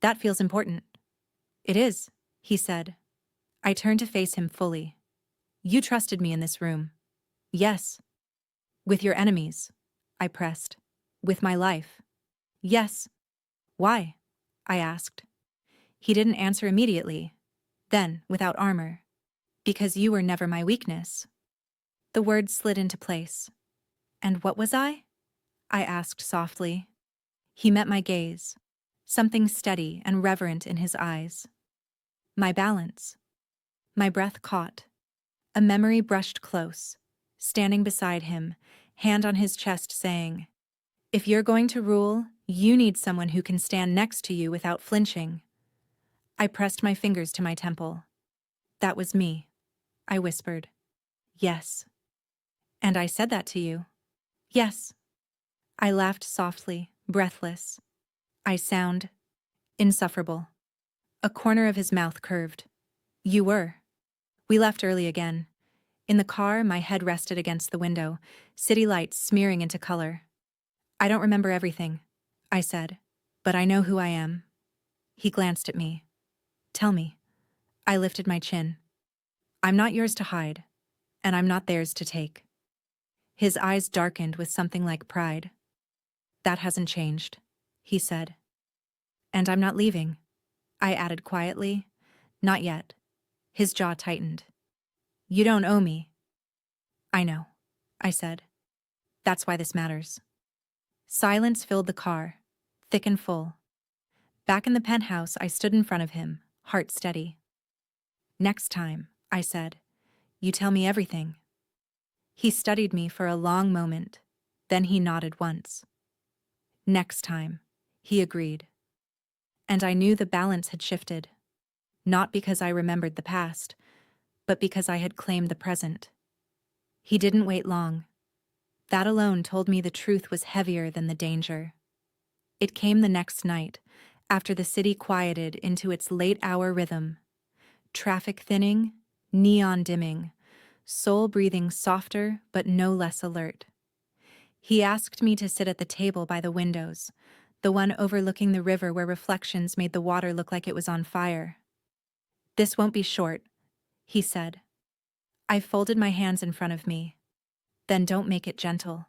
That feels important. It is, he said. I turned to face him fully. You trusted me in this room. Yes. With your enemies. I pressed. With my life. Yes. Why? I asked. He didn't answer immediately. Then, without armor. Because you were never my weakness. The words slid into place. And what was I? I asked softly. He met my gaze. Something steady and reverent in his eyes. My balance. My breath caught. A memory brushed close. Standing beside him, hand on his chest saying, if you're going to rule, you need someone who can stand next to you without flinching. I pressed my fingers to my temple. That was me. I whispered. Yes. And I said that to you. Yes. I laughed softly, breathless. I sound insufferable. A corner of his mouth curved. You were. We left early again. In the car, my head rested against the window, city lights smearing into color. I don't remember everything, I said, but I know who I am. He glanced at me. Tell me. I lifted my chin. I'm not yours to hide, and I'm not theirs to take. His eyes darkened with something like pride. That hasn't changed, he said. And I'm not leaving, I added quietly. Not yet. His jaw tightened. You don't owe me. I know, I said. That's why this matters. Silence filled the car, thick and full. Back in the penthouse, I stood in front of him, heart steady. Next time, I said, you tell me everything. He studied me for a long moment, then he nodded once. Next time, he agreed. And I knew the balance had shifted, not because I remembered the past, but because I had claimed the present. He didn't wait long. That alone told me the truth was heavier than the danger. It came the next night, after the city quieted into its late-hour rhythm. Traffic thinning, neon dimming, Seoul breathing softer but no less alert. He asked me to sit at the table by the windows, the one overlooking the river where reflections made the water look like it was on fire. This won't be short, he said. I folded my hands in front of me. Then don't make it gentle.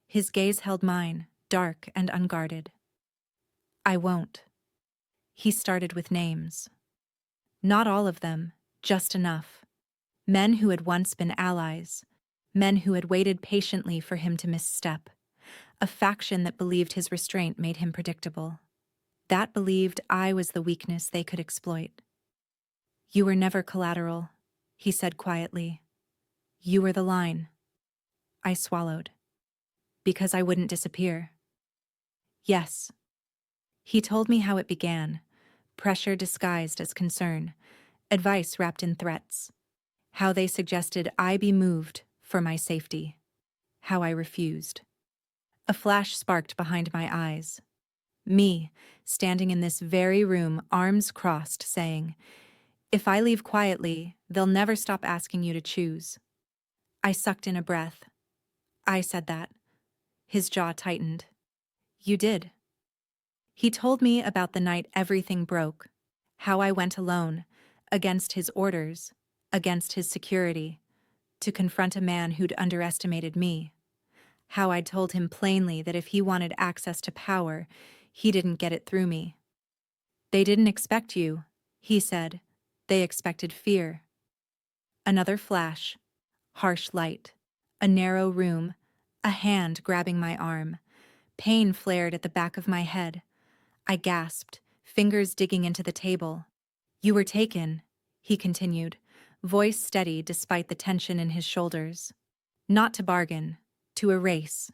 His gaze held mine, dark and unguarded. I won't. He started with names. Not all of them, just enough. Men who had once been allies. Men who had waited patiently for him to misstep. A faction that believed his restraint made him predictable. That believed I was the weakness they could exploit. You were never collateral, he said quietly. You were the line. I swallowed. Because I wouldn't disappear. Yes. He told me how it began. Pressure disguised as concern. Advice wrapped in threats. How they suggested I be moved for my safety. How I refused. A flash sparked behind my eyes. Me, standing in this very room, arms crossed, saying, if I leave quietly, they'll never stop asking you to choose. I sucked in a breath. I said that. His jaw tightened. You did. He told me about the night everything broke, how I went alone, against his orders, against his security, to confront a man who'd underestimated me. How I'd told him plainly that if he wanted access to power, he didn't get it through me. They didn't expect you, he said. They expected fear. Another flash, harsh light, a narrow room, a hand grabbing my arm. Pain flared at the back of my head. I gasped, fingers digging into the table. You were taken, he continued, voice steady despite the tension in his shoulders. Not to bargain, to erase.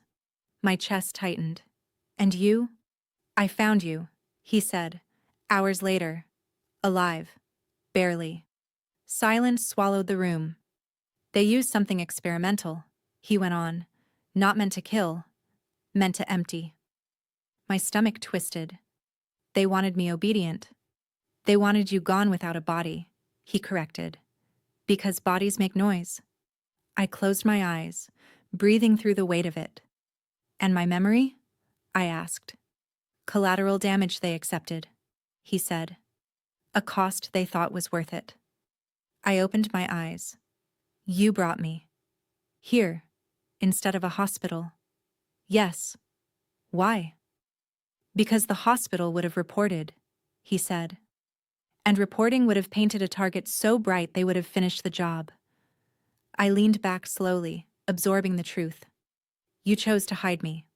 My chest tightened. And you? I found you, he said, hours later. Alive. Barely. Silence swallowed the room. They used something experimental, he went on. Not meant to kill, meant to empty. My stomach twisted. They wanted me obedient. They wanted you gone without a body, he corrected. Because bodies make noise. I closed my eyes, breathing through the weight of it. And my memory? I asked. Collateral damage they accepted, he said. A cost they thought was worth it. I opened my eyes. You brought me. Here, instead of a hospital. Yes. Why? Because the hospital would have reported, he said. And reporting would have painted a target so bright they would have finished the job. I leaned back slowly, absorbing the truth. You chose to hide me.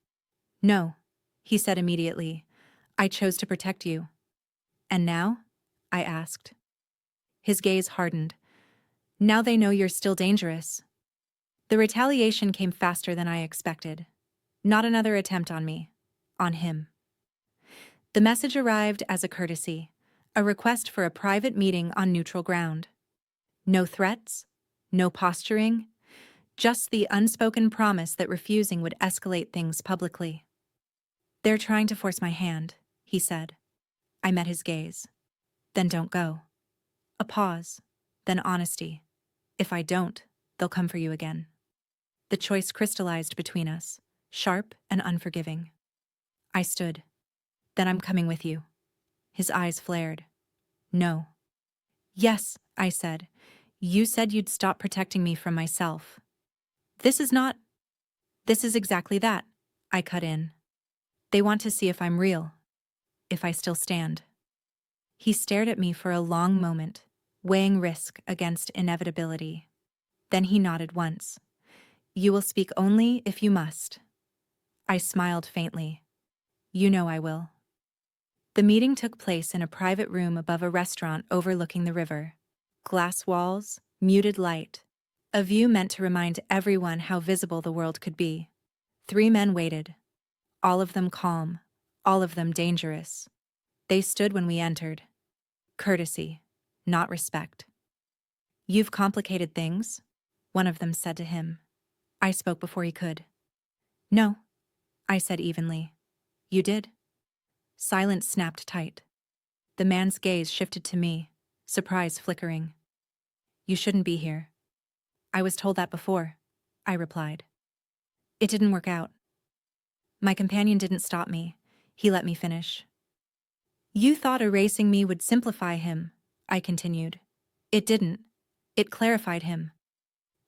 No, he said immediately. I chose to protect you. And now? I asked. His gaze hardened. Now they know you're still dangerous. The retaliation came faster than I expected. Not another attempt on me. On him. The message arrived as a courtesy, a request for a private meeting on neutral ground. No threats, no posturing, just the unspoken promise that refusing would escalate things publicly. They're trying to force my hand, he said. I met his gaze. Then don't go. A pause, then honesty. If I don't, they'll come for you again. The choice crystallized between us, sharp and unforgiving. I stood. Then I'm coming with you. His eyes flared. No. Yes, I said. You said you'd stop protecting me from myself. This is exactly that, I cut in. They want to see if I'm real, if I still stand. He stared at me for a long moment, weighing risk against inevitability. Then he nodded once. You will speak only if you must. I smiled faintly. You know I will. The meeting took place in a private room above a restaurant overlooking the river. Glass walls, muted light. A view meant to remind everyone how visible the world could be. 3 men waited. All of them calm, all of them dangerous. They stood when we entered. Courtesy, not respect. You've complicated things, one of them said to him. I spoke before he could. No, I said evenly. You did. Silence snapped tight. The man's gaze shifted to me, surprise flickering. You shouldn't be here. I was told that before, I replied. It didn't work out. My companion didn't stop me. He let me finish. You thought erasing me would simplify him, I continued. It didn't. It clarified him.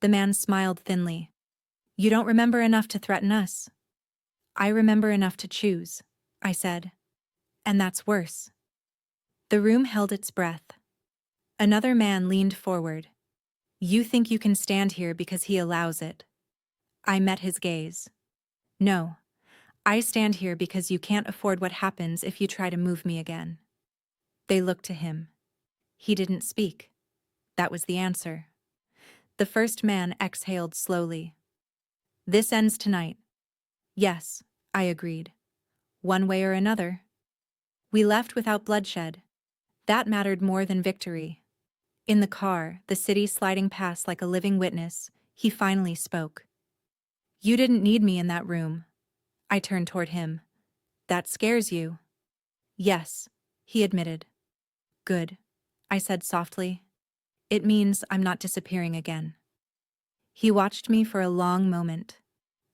The man smiled thinly. You don't remember enough to threaten us. I remember enough to choose, I said. And that's worse. The room held its breath. Another man leaned forward. You think you can stand here because he allows it. I met his gaze. No, I stand here because you can't afford what happens if you try to move me again. They looked to him. He didn't speak. That was the answer. The first man exhaled slowly. This ends tonight. Yes, I agreed. One way or another. We left without bloodshed. That mattered more than victory. In the car, the city sliding past like a living witness, he finally spoke. You didn't need me in that room. I turned toward him. That scares you? Yes, he admitted. Good, I said softly. It means I'm not disappearing again. He watched me for a long moment.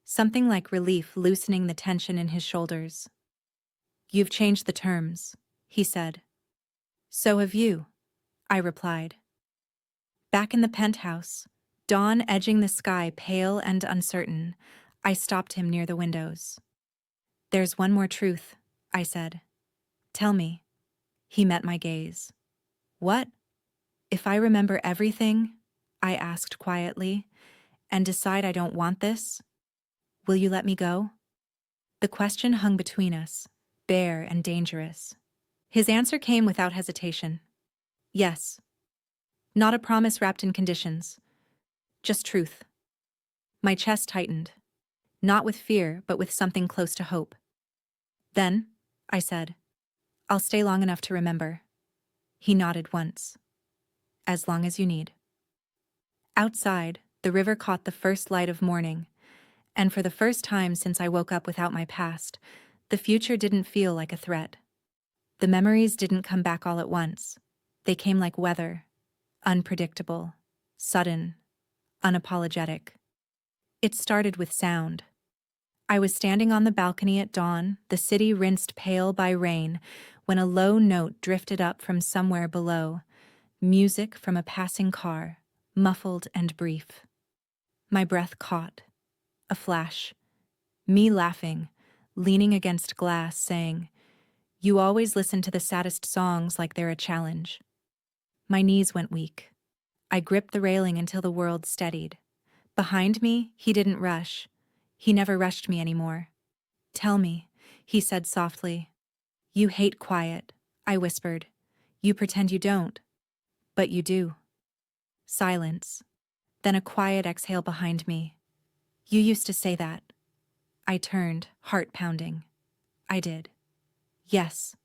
Something like relief loosening the tension in his shoulders. You've changed the terms, he said. So have you, I replied. Back in the penthouse, dawn edging the sky pale and uncertain, I stopped him near the windows. There's one more truth, I said. Tell me. He met my gaze. What? If I remember everything, I asked quietly, and decide I don't want this, will you let me go? The question hung between us, bare and dangerous. His answer came without hesitation. Yes. Not a promise wrapped in conditions. Just truth. My chest tightened. Not with fear, but with something close to hope. Then, I said, I'll stay long enough to remember. He nodded once. As long as you need. Outside, the river caught the first light of morning, and for the first time since I woke up without my past, the future didn't feel like a threat. The memories didn't come back all at once. They came like weather, unpredictable, sudden, unapologetic. It started with sound. I was standing on the balcony at dawn, the city rinsed pale by rain, when a low note drifted up from somewhere below, music from a passing car, muffled and brief. My breath caught. A flash. Me laughing, leaning against glass, saying, "You always listen to the saddest songs like they're a challenge." My knees went weak. I gripped the railing until the world steadied. Behind me, he didn't rush. He never rushed me anymore. "Tell me," he said softly. "You hate quiet," I whispered. "You pretend you don't, but you do." Silence. Then a quiet exhale behind me. "You used to say that." I turned, heart pounding. I did. Yes.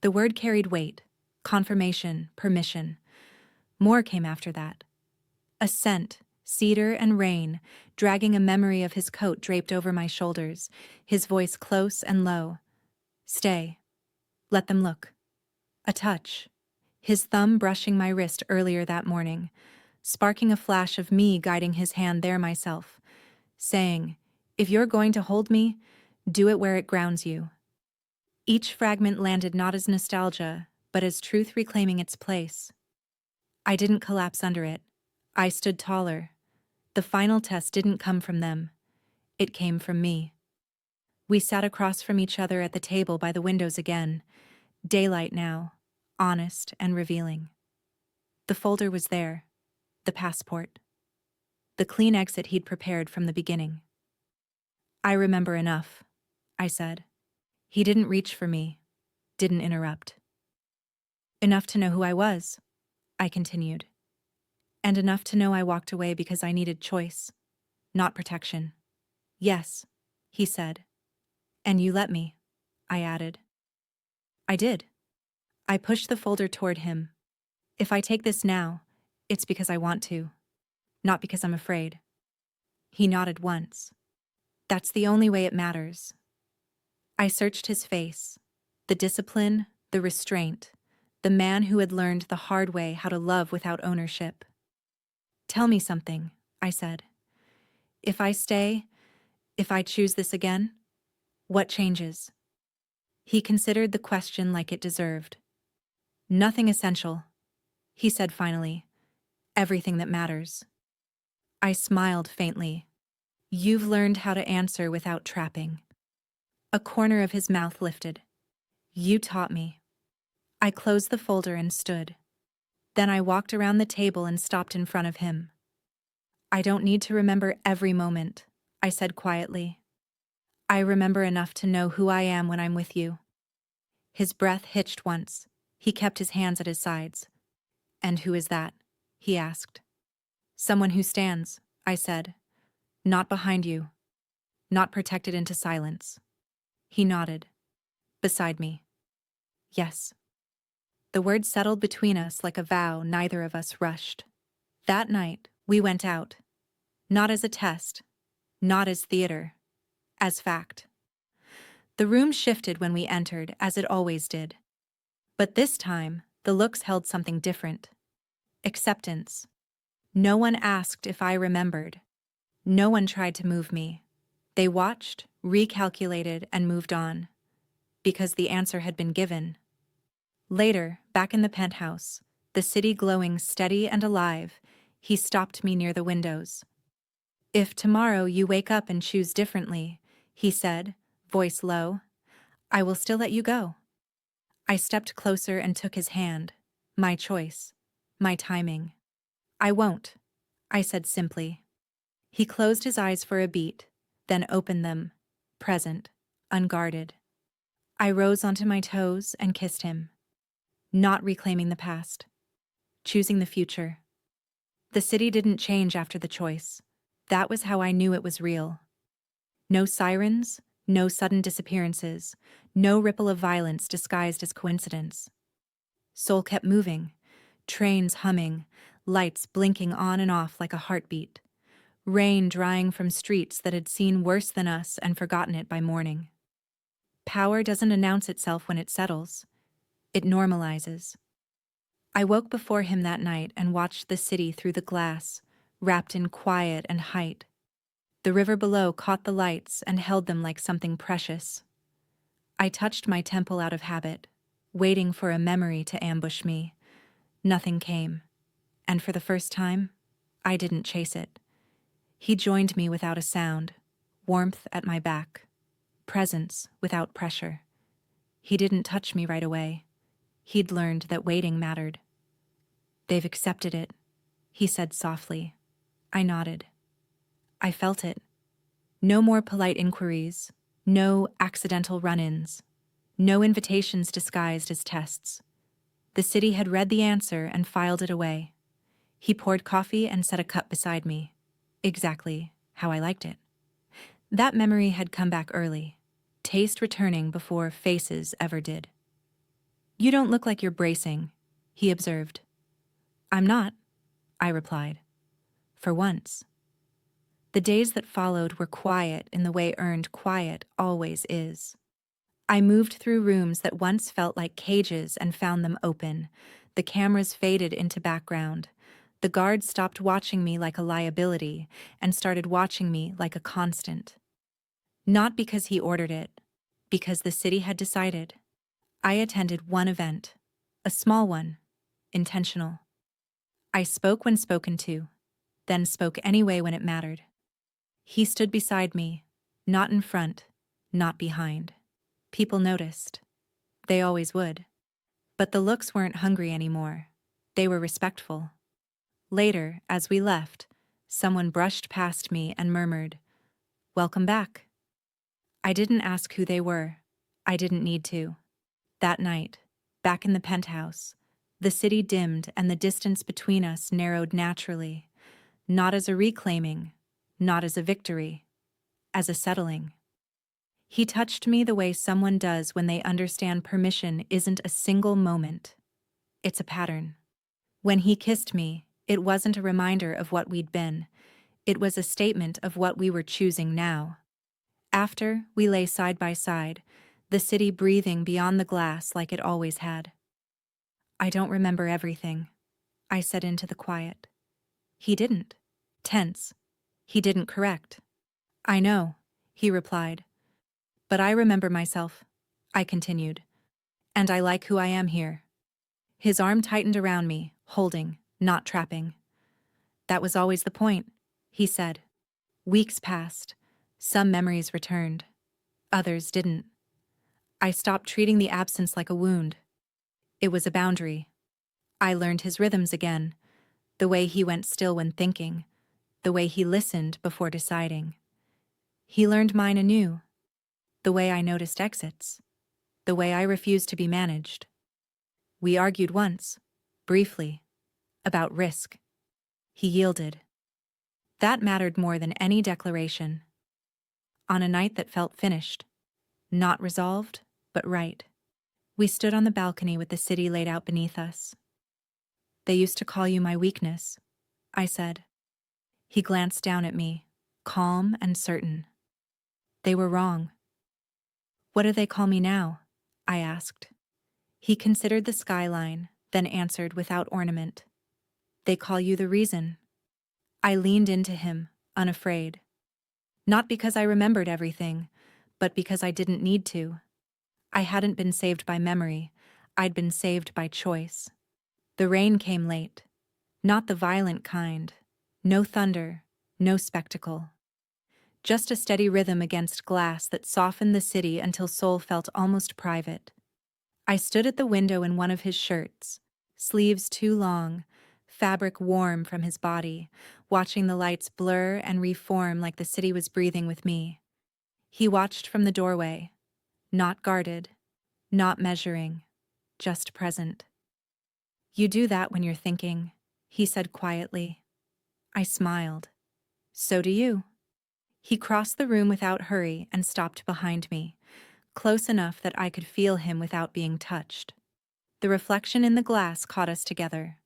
The word carried weight, confirmation, permission. More came after that. A scent, cedar and rain, dragging a memory of his coat draped over my shoulders, his voice close and low. "Stay. Let them look." A touch. His thumb brushing my wrist earlier that morning, sparking a flash of me guiding his hand there myself, saying, "If you're going to hold me, do it where it grounds you." Each fragment landed not as nostalgia, but as truth reclaiming its place. I didn't collapse under it. I stood taller. The final test didn't come from them. It came from me. We sat across from each other at the table by the windows again. Daylight now, honest and revealing. The folder was there. The passport. The clean exit he'd prepared from the beginning. "I remember enough," I said. He didn't reach for me, didn't interrupt. "Enough to know who I was," I continued. "And enough to know I walked away because I needed choice, not protection." "Yes," he said. "And you let me," I added. "I did." I pushed the folder toward him. "If I take this now, it's because I want to, not because I'm afraid." He nodded once. "That's the only way it matters." I searched his face. The discipline, the restraint, the man who had learned the hard way how to love without ownership. "Tell me something," I said. "If I stay, if I choose this again, what changes?" He considered the question like it deserved. "Nothing essential," he said finally. "Everything that matters." I smiled faintly. "You've learned how to answer without trapping." A corner of his mouth lifted. "You taught me." I closed the folder and stood. Then I walked around the table and stopped in front of him. "I don't need to remember every moment," I said quietly. "I remember enough to know who I am when I'm with you." His breath hitched once. He kept his hands at his sides. "And who is that?" he asked. "Someone who stands," I said. "Not behind you. Not protected into silence." He nodded. "Beside me." "Yes." The words settled between us like a vow neither of us rushed. That night, we went out. Not as a test. Not as theater. As fact. The room shifted when we entered, as it always did. But this time, the looks held something different. Acceptance. No one asked if I remembered. No one tried to move me. They watched, recalculated, and moved on. Because the answer had been given. Later, back in the penthouse, the city glowing steady and alive, he stopped me near the windows. "If tomorrow you wake up and choose differently," he said, voice low, "I will still let you go." I stepped closer and took his hand. My choice. My timing. "I won't," I said simply. He closed his eyes for a beat, then opened them, present, unguarded. I rose onto my toes and kissed him. Not reclaiming the past. Choosing the future. The city didn't change after the choice. That was how I knew it was real. No sirens, no sudden disappearances, no ripple of violence disguised as coincidence. Seoul kept moving, trains humming, lights blinking on and off like a heartbeat, rain drying from streets that had seen worse than us and forgotten it by morning. Power doesn't announce itself when it settles. It normalizes. I woke before him that night and watched the city through the glass, wrapped in quiet and height. The river below caught the lights and held them like something precious. I touched my temple out of habit, waiting for a memory to ambush me. Nothing came, and for the first time, I didn't chase it. He joined me without a sound, warmth at my back, presence without pressure. He didn't touch me right away. He'd learned that waiting mattered. "They've accepted it," he said softly. I nodded. I felt it. No more polite inquiries, no accidental run-ins, no invitations disguised as tests. The city had read the answer and filed it away. He poured coffee and set a cup beside me, exactly how I liked it. That memory had come back early, taste returning before faces ever did. "You don't look like you're bracing," he observed. "I'm not," I replied. For once. The days that followed were quiet in the way earned quiet always is. I moved through rooms that once felt like cages and found them open. The cameras faded into background. The guard stopped watching me like a liability and started watching me like a constant. Not because he ordered it, because the city had decided. I attended one event, a small one, intentional. I spoke when spoken to, then spoke anyway when it mattered. He stood beside me, not in front, not behind. People noticed. They always would. But the looks weren't hungry anymore. They were respectful. Later, as we left, someone brushed past me and murmured, "Welcome back." I didn't ask who they were. I didn't need to. That night, back in the penthouse, the city dimmed and the distance between us narrowed naturally, not as a reclaiming, not as a victory, as a settling. He touched me the way someone does when they understand permission isn't a single moment. It's a pattern. When he kissed me, it wasn't a reminder of what we'd been. It was a statement of what we were choosing now. After, we lay side by side, the city breathing beyond the glass like it always had. "I don't remember everything," I said into the quiet. He didn't. Tense. He didn't correct. "I know," he replied. "But I remember myself," I continued. "And I like who I am here." His arm tightened around me, holding, not trapping. "That was always the point," he said. Weeks passed. Some memories returned. Others didn't. I stopped treating the absence like a wound. It was a boundary. I learned his rhythms again, the way he went still when thinking, the way he listened before deciding. He learned mine anew, the way I noticed exits, the way I refused to be managed. We argued once, briefly, about risk. He yielded. That mattered more than any declaration. On a night that felt finished, not resolved, but right. We stood on the balcony with the city laid out beneath us. "They used to call you my weakness," I said. He glanced down at me, calm and certain. "They were wrong." "What do they call me now?" I asked. He considered the skyline, then answered without ornament. "They call you the reason." I leaned into him, unafraid. Not because I remembered everything, but because I didn't need to. I hadn't been saved by memory. I'd been saved by choice. The rain came late. Not the violent kind. No thunder, no spectacle. Just a steady rhythm against glass that softened the city until Seoul felt almost private. I stood at the window in one of his shirts, sleeves too long, fabric warm from his body, watching the lights blur and reform like the city was breathing with me. He watched from the doorway, not guarded, not measuring, just present. "You do that when you're thinking," he said quietly. I smiled. "So do you." He crossed the room without hurry and stopped behind me, close enough that I could feel him without being touched. The reflection in the glass caught us together.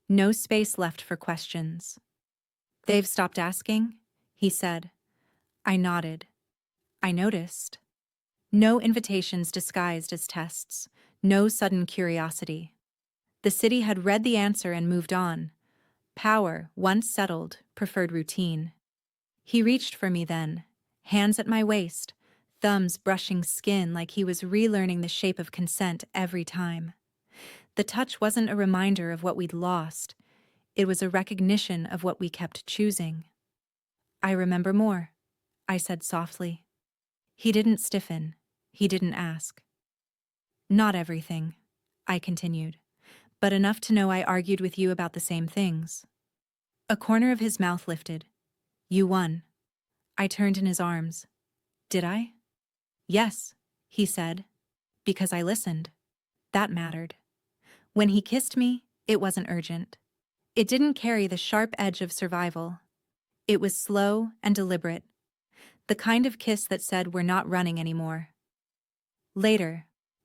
No space left for questions. "They've stopped asking?" he said. I nodded. I noticed. No invitations disguised as tests, no sudden curiosity. The city had read the answer and moved on. Power, once settled, preferred routine. He reached for me then, hands at my waist, thumbs brushing skin like he was relearning the shape of consent every time. The touch wasn't a reminder of what we'd lost. It was a recognition of what we kept choosing. I remember more, I said softly. He didn't stiffen. He didn't ask. Not everything, I continued, but enough to know I argued with you about the same things. A corner of his mouth lifted. You won. I turned in his arms. Did I? Yes, he said, because I listened. That mattered. When he kissed me, it wasn't urgent. It didn't carry the sharp edge of survival. It was slow and deliberate, the kind of kiss that said we're not running anymore. Later,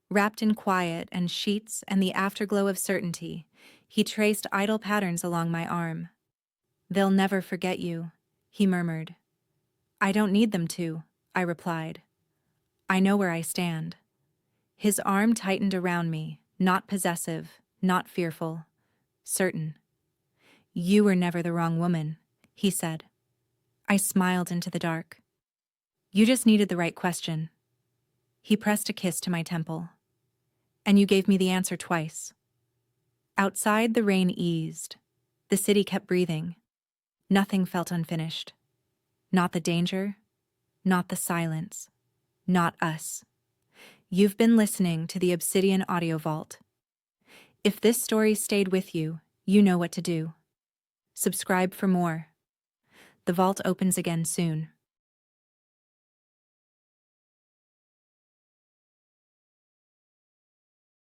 wrapped in quiet and sheets and the afterglow of certainty, he traced idle patterns along my arm. They'll never forget you, he murmured. I don't need them to, I replied. I know where I stand. His arm tightened around me, not possessive, not fearful, certain. You were never the wrong woman, he said. I smiled into the dark. You just needed the right question. He pressed a kiss to my temple. And you gave me the answer twice. Outside, the rain eased. The city kept breathing. Nothing felt unfinished. Not the danger, not the silence, not us. You've been listening to the Obsidian Audio Vault. If this story stayed with you, you know what to do. Subscribe for more. The vault opens again soon.